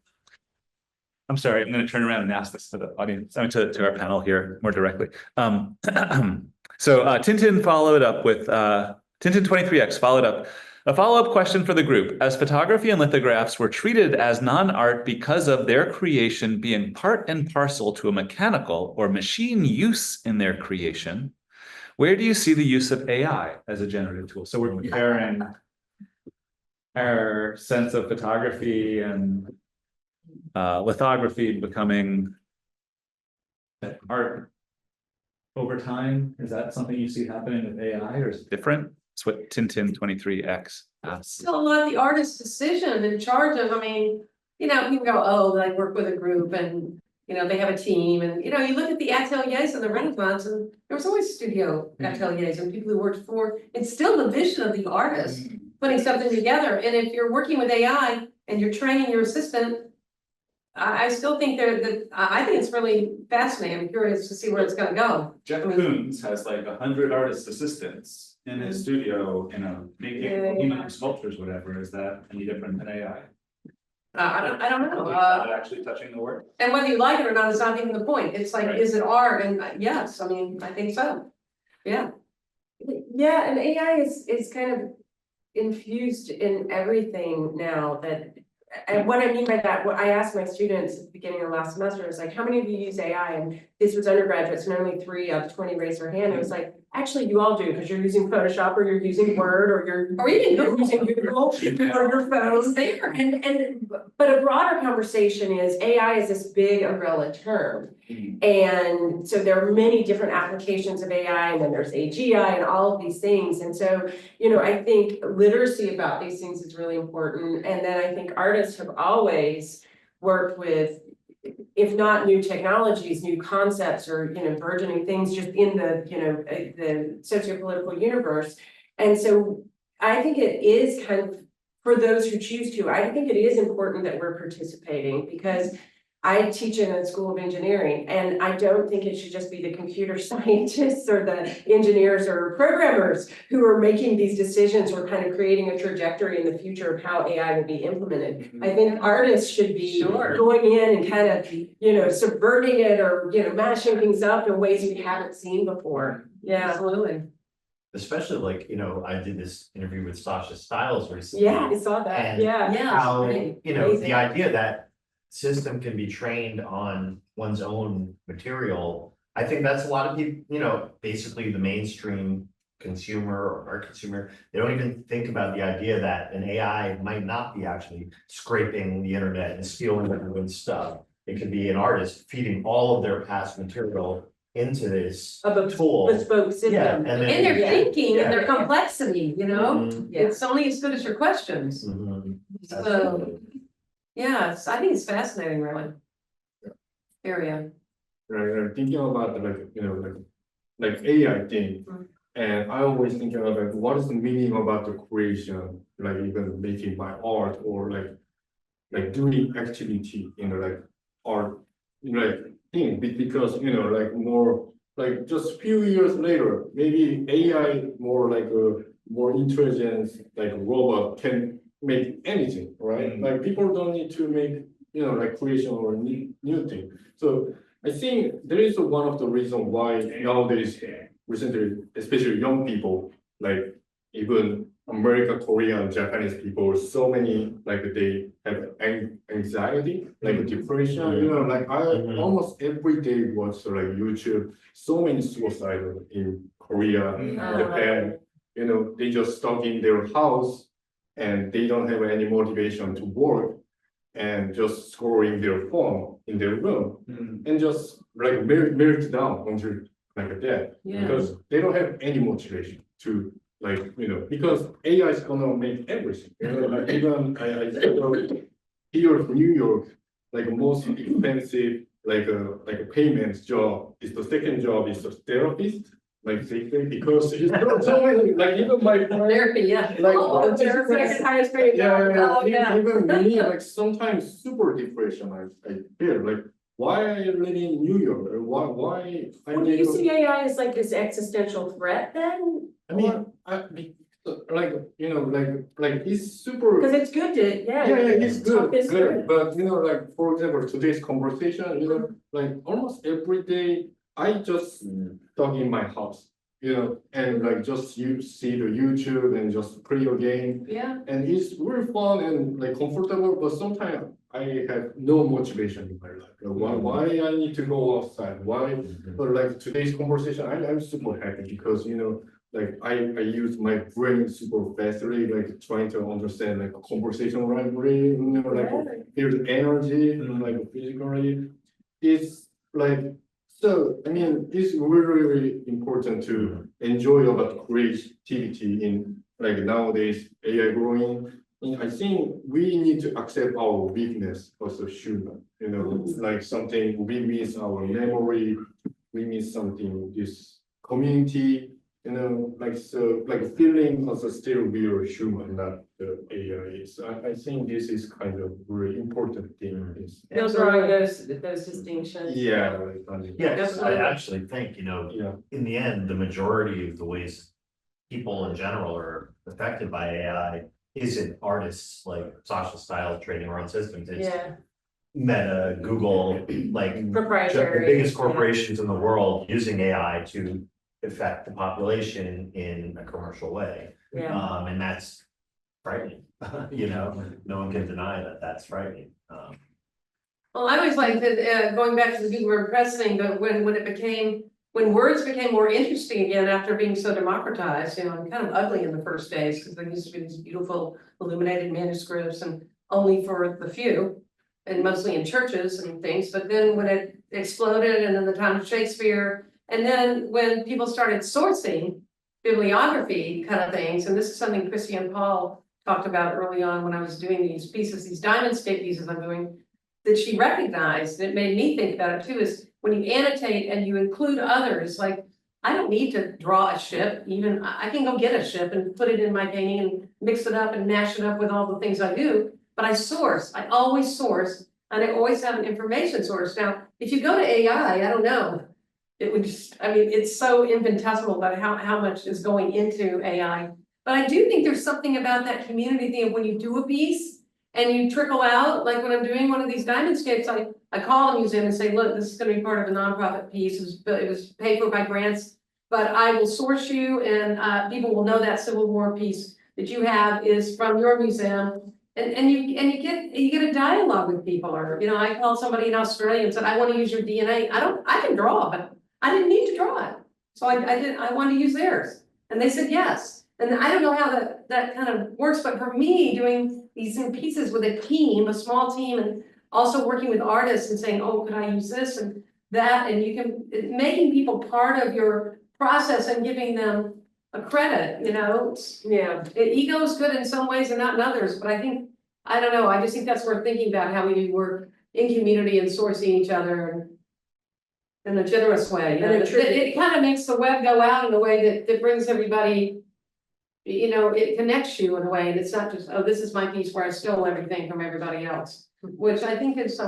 I'm sorry, I'm going to turn around and ask this to the audience, I mean, to our panel here more directly. So Tintin followed up with, Tintin 23X followed up. A follow-up question for the group. As photography and lithographs were treated as non-art because of their creation being part and parcel to a mechanical or machine use in their creation, where do you see the use of AI as a generative tool? So we're comparing our sense of photography and lithography becoming art over time. Is that something you see happening with AI, or is it different? It's what Tintin 23X asks. Still a lot of the artist's decision in charge of, I mean, you know, people go, oh, they work with a group and, you know, they have a team and, you know, you look at the ateliers in the Renaissance and there was always studio ateliers and people who worked for, it's still the vision of the artist putting something together. And if you're working with AI and you're training your assistant, I still think I think it's really fascinating. I'm curious to see where it's gonna go. Jeff Koons has like 100 artist assistants in his studio, you know, making sculptures, whatever. Is that any different than AI? I don't know. Not actually touching the work. And whether you like it or not is not even the point. It's like, Right. is it art? And yes, I mean, I think so. Yeah. Yeah, and AI is kind of infused in everything now that, and what I mean by that, what I asked my students at the beginning of last semester is like, how many of you use AI? And this was undergraduates and only 3 out of 20 raised their hand. It was like, actually, you all do, because you're using Photoshop or you're using Word or you're even you're using Google or your phone. there. But a broader conversation is AI is this big umbrella term. And so there are many different applications of AI, and then there's AGI and all of these things. And so, you know, I think literacy about these things is really important. And then I think artists have always worked with, if not new technologies, new concepts or, you know, burgeoning things just in the, you know, the socio-political universe. And so I think it is kind of, for those who choose to, I think it is important that we're participating, because I teach in a school of engineering, and I don't think it should just be the computer scientists or the engineers or programmers who are making these decisions or kind of creating a trajectory in the future of how AI will be implemented. I think artists should be going in and kind of, you know, subverting it or, you know, mashing things up in ways we haven't seen before. Yeah, absolutely. Especially like, you know, I did this interview with Sasha Stiles recently. Yeah, I saw that. And Yeah. how, right. you know, Amazing. the idea that system can be trained on one's own material. I think that's a lot of people, you know, basically the mainstream consumer or art consumer, they don't even think about the idea that an AI might not be actually scraping the internet and stealing everyone's stuff. It could be an artist feeding all of their past material into this Of a tool. bespoke system. Yeah, and then. In their thinking and their Yeah. complexity, you know, Mhm, it's only as good as your questions. mhm, So, absolutely. yeah, I think it's fascinating, really. Area. Right, I'm thinking about the, like, you know, like AI thing. And I always thinking about like, what is the meaning about the creation, like even making my art or like doing activity in the like art, like thing, because, you know, like more, like just few years later, maybe AI more like a more intelligent, like robot can make anything, right? Like people don't need to make, you know, like creation or new thing. So I think there is one of the reasons why nowadays, recently, especially young people, like even American, Korean, Japanese people, so many, like they have anxiety, like depression, you know, like I almost every day watch like YouTube, so many suicide in Korea, Japan, you know, they just stuck in their house and they don't have any motivation to work and just scrolling their phone in their room and just like melt down until like that, because they don't have any motivation to, like, you know, because AI is gonna make everything, you know, like even I here in New York, like most expensive, like a payment job is the second job is the therapist, like they say, because it's so many, like even my friend, Therapy, yeah. like, Oh, Their second highest paid job. Oh, yeah. even me, like sometimes super depression, I feel like why are you living in New York? Or why? Well, do you see AI as like this existential threat then? I mean, like, like it's super. Because it's good to, yeah. Yeah, it's good, It's good, but like, for example, today's conversation, like almost every day, I just talk in my house, and like just you see the YouTube and just play your game. Yeah, And it's really fun and like comfortable, but sometimes I have no motivation in my life. Why I need to go outside? Why? But like today's conversation, I'm super happy because like I use my brain super fastly, like trying to understand like conversation library, like there's energy and like physically. It's like so. I mean, it's really, really important to enjoy about creativity in like nowadays AI growing. And I think we need to accept our weakness as a human. Like something we miss our memory, we miss something this community. Like so, like feeling as a still we are human, not the AI. So I think this is kind of very important thing. Still drawing those distinctions. Yeah. Yes, I actually think, Yeah. in the end, the majority of the ways people in general are affected by AI isn't artists like Sasha Style trading around systems. It's Yeah, Meta, Google, like the proprietary. biggest corporations in the world using AI to affect the population in a commercial way. Yeah. And that's frightening, no one can deny that that's frightening. well, I always like that, going back to the Google WordPress thing, but when words became more interesting again after being so democratized, and kind of ugly in the first days, because there used to be these beautiful illuminated manuscripts and only for the few, and mostly in churches and things, but then when it exploded and then the time of Shakespeare, and then when people started sourcing bibliography kind of things, and this is something Christiane Paul talked about early on when I was doing these pieces, these diamond scape pieces I'm doing, that she recognized, and it made me think about it too, is when you annotate and you include others, like, I don't need to draw a ship, even, I can go get a ship and put it in my painting and mix it up and mash it up with all the things I do, but I always source, and I always have an information source. Now, if you go to AI, I don't know, it would just, it's so infinitesimal about how much is going into AI. But I do think there's something about that community thing of when you do a piece and you trickle out, like when I'm doing one of these diamond scapes, I call the museum and say, look, this is gonna be part of a nonprofit piece, it was paid for by grants, but I will source you and people will know that Civil War piece that you have is from your museum. And you get a dialogue with people, or I called somebody in Australia and said, I want to use your DNA. I can draw, but I didn't need to draw it. So I wanted to use theirs. And they said yes. And I don't know how that kind of works, but for me, doing these in pieces with a team, a small team, and also working with artists and saying, oh, could I use this and that? And making people part of your process and giving them a credit, Yeah. Ego is good in some ways and not in others, but I don't know, I just think that's worth thinking about how we work in community and sourcing each other in a generous way. It kind of makes the web go out in a way that brings everybody, it connects you in a way, and it's not just, oh, this is my piece where I stole everything from everybody else, which I think is,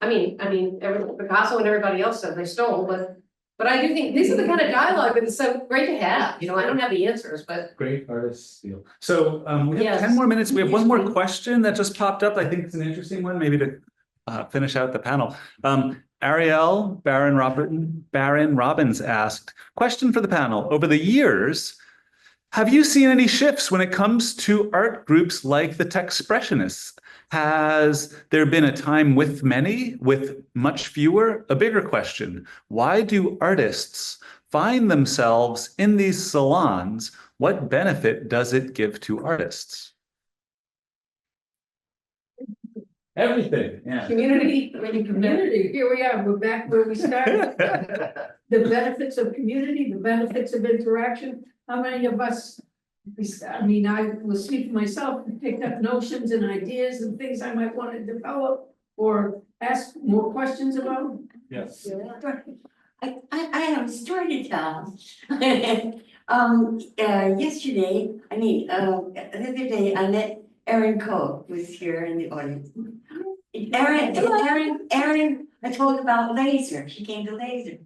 Picasso and everybody else said they stole, but I do think these are the kind of dialogue that is so great to have. I don't have the answers, but. Great artist steal. So we have Yes. 10 more minutes. We have one more Yes, please. question that just popped up. I think it's an interesting one, maybe to finish out the panel. Ariel Baron Robbins asked, question for the panel. Over the years, have you seen any shifts when it comes to art groups like the Techspressionists? Has there been a time with many, with much fewer? A bigger question, why do artists find themselves in these salons? What benefit does it give to artists? Everything, yeah. Community. Here we are, we're back where we started. The benefits of community, the benefits of interaction. How many of us, I will speak for myself, picked up notions and ideas and things I might want to develop or ask more questions about? Yes. I have a story to tell. Yesterday, the other day, I met Erin Cole, who was here in the audience. Erin I told her about laser, she came to laser.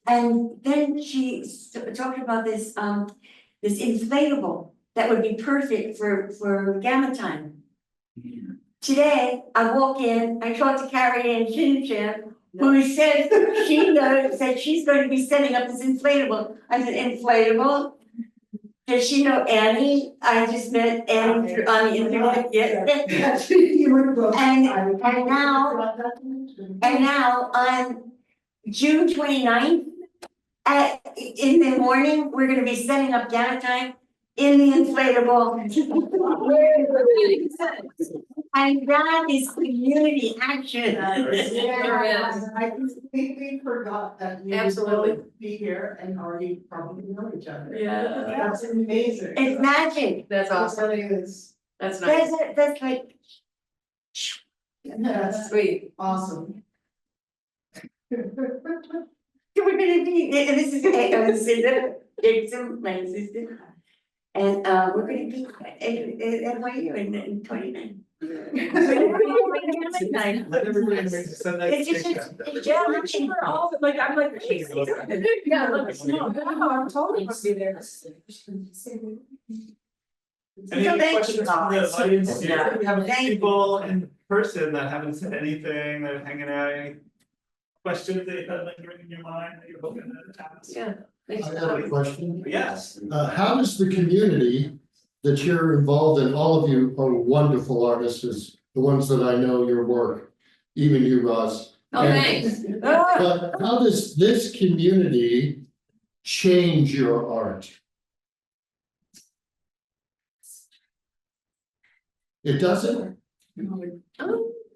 And then she talked about this, this inflatable that would be perfect for gamma time. Today, I walk in, I talked to Carrie Ann Chin, who said she knows that she's going to be setting up this inflatable. I said, inflatable? Does she know Annie? I just met Annie on the internet yesterday. And now on June 29th, in the morning, we're gonna be setting up gamma time in the inflatable. And that is community action. I completely forgot that you Absolutely. would be here and already probably know each other. Yeah. That's amazing. It's magic. That's awesome. It really is. That's nice. That's like, That's Sweet. awesome. we're gonna be, this is Jason, my sister. And we're gonna be at NYU in 29. Let everybody send that. It's just, Yeah, we're all like, I'm like, yeah, look, I'm totally must be there. Any So thank you, questions from the guys. audience here? Yeah. We have a few Thank you. people in person that haven't said anything, that are hanging out. Any questions that you have lingering in your mind that you're hoping to ask? Yeah. Thanks I for have a coming. question. Yes. How does the community that you're involved in, all of you are wonderful artists, is the ones that I know your work, even you, Ross. Oh, thanks. But how does this community change your art? It doesn't? I don't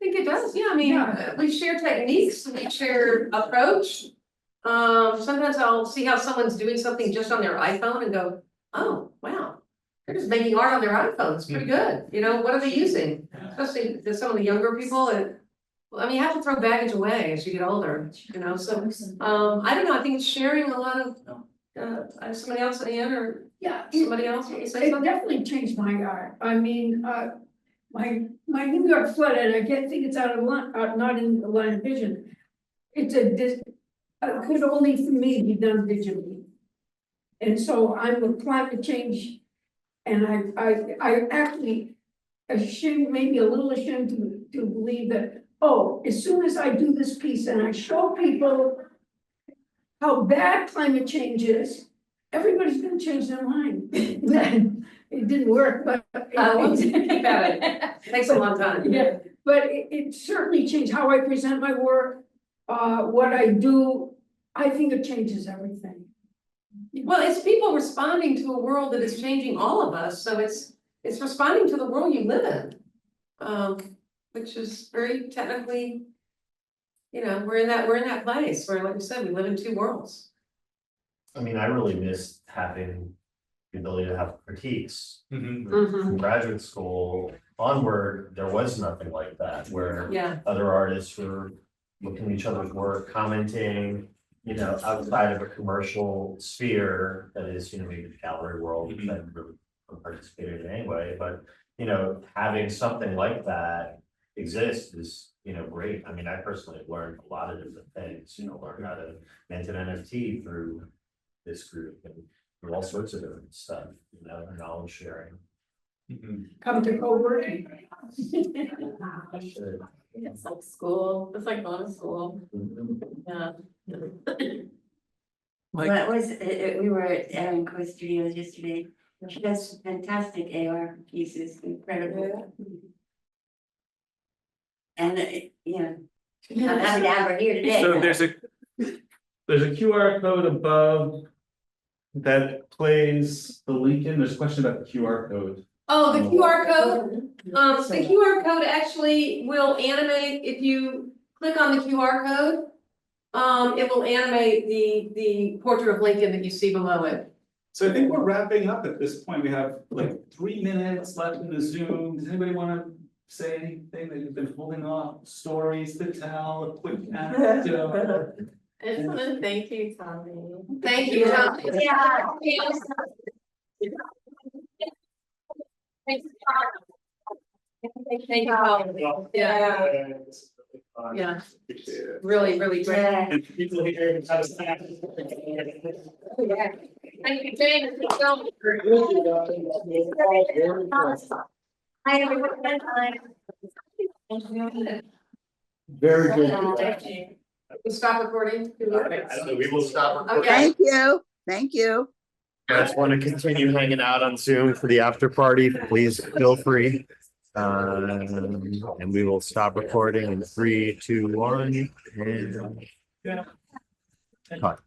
think it does, yeah, I mean, we share techniques, we share approach. Sometimes I'll see how someone's doing something just on their iPhone and go, oh, wow. They're just making art on their iPhone, it's pretty good, you know, what are they using? Especially to some of the younger people, and, well, I mean, you have to throw baggage away as you get older, you know, so, I don't know, I think it's sharing a lot of, somebody else, Ann, or Yeah, somebody else, want to say it something? definitely changed my art. I mean, my New York flood, and I can't think it's out of line, not in the line of vision. It's could only for me be done digitally. And so I'm with climate change. And I actually ashamed, maybe a little ashamed to believe that, oh, as soon as I do this piece and I show people how bad climate change is, everybody's gonna change their mind. It didn't work, but. We'll keep at it. Takes a long time. Yeah, but it certainly changed how I present my work, what I do. I think it changes everything. Well, it's people responding to a world that is changing all of us, so it's responding to the world you live in. Which is very technically, you know, we're in that place where, like we said, we live in two worlds. I mean, I really missed having the ability to have critiques. Mm-hmm. From graduate school onward, there was nothing like that, where Yeah, other artists were looking at each other's work, commenting, you know, outside of a commercial sphere that is, you know, maybe the gallery world that really participated in anyway, but, you know, having something like that exist is, you know, great. I mean, I personally have learned a lot of different things, you know, learned how to mint an NFT through this group and through all sorts of different stuff, you know, knowledge sharing. Come to co-working. It's like school, it's like going to school, yeah. Well, it was, we were at Erin Co Studios yesterday. She does fantastic AR pieces, incredible. And I'm happy to have her here today. So there's a QR code above that plays the link in. There's a question about the QR code. oh, the QR code, the QR code actually will animate, if you click on the QR code. It will animate the portrait of Lincoln that you see below it. So I think we're wrapping up at this point. We have like 3 minutes left in the Zoom. Does anybody want to say anything that you've been holding off? Stories to tell, a quick anecdote? I just want to thank you, Tommy. Thank you, Tom. Yeah. Thank you, Tom. Yeah. Yeah, Appreciate it. really, really great. And people here have a snack. Thank you, James. Very good. Stop recording. We will stop. Okay. Thank you, thank you. Guys want to continue hanging out on Zoom for the after party, please feel free. And we will stop recording in 3, 2, 1 and. Cut.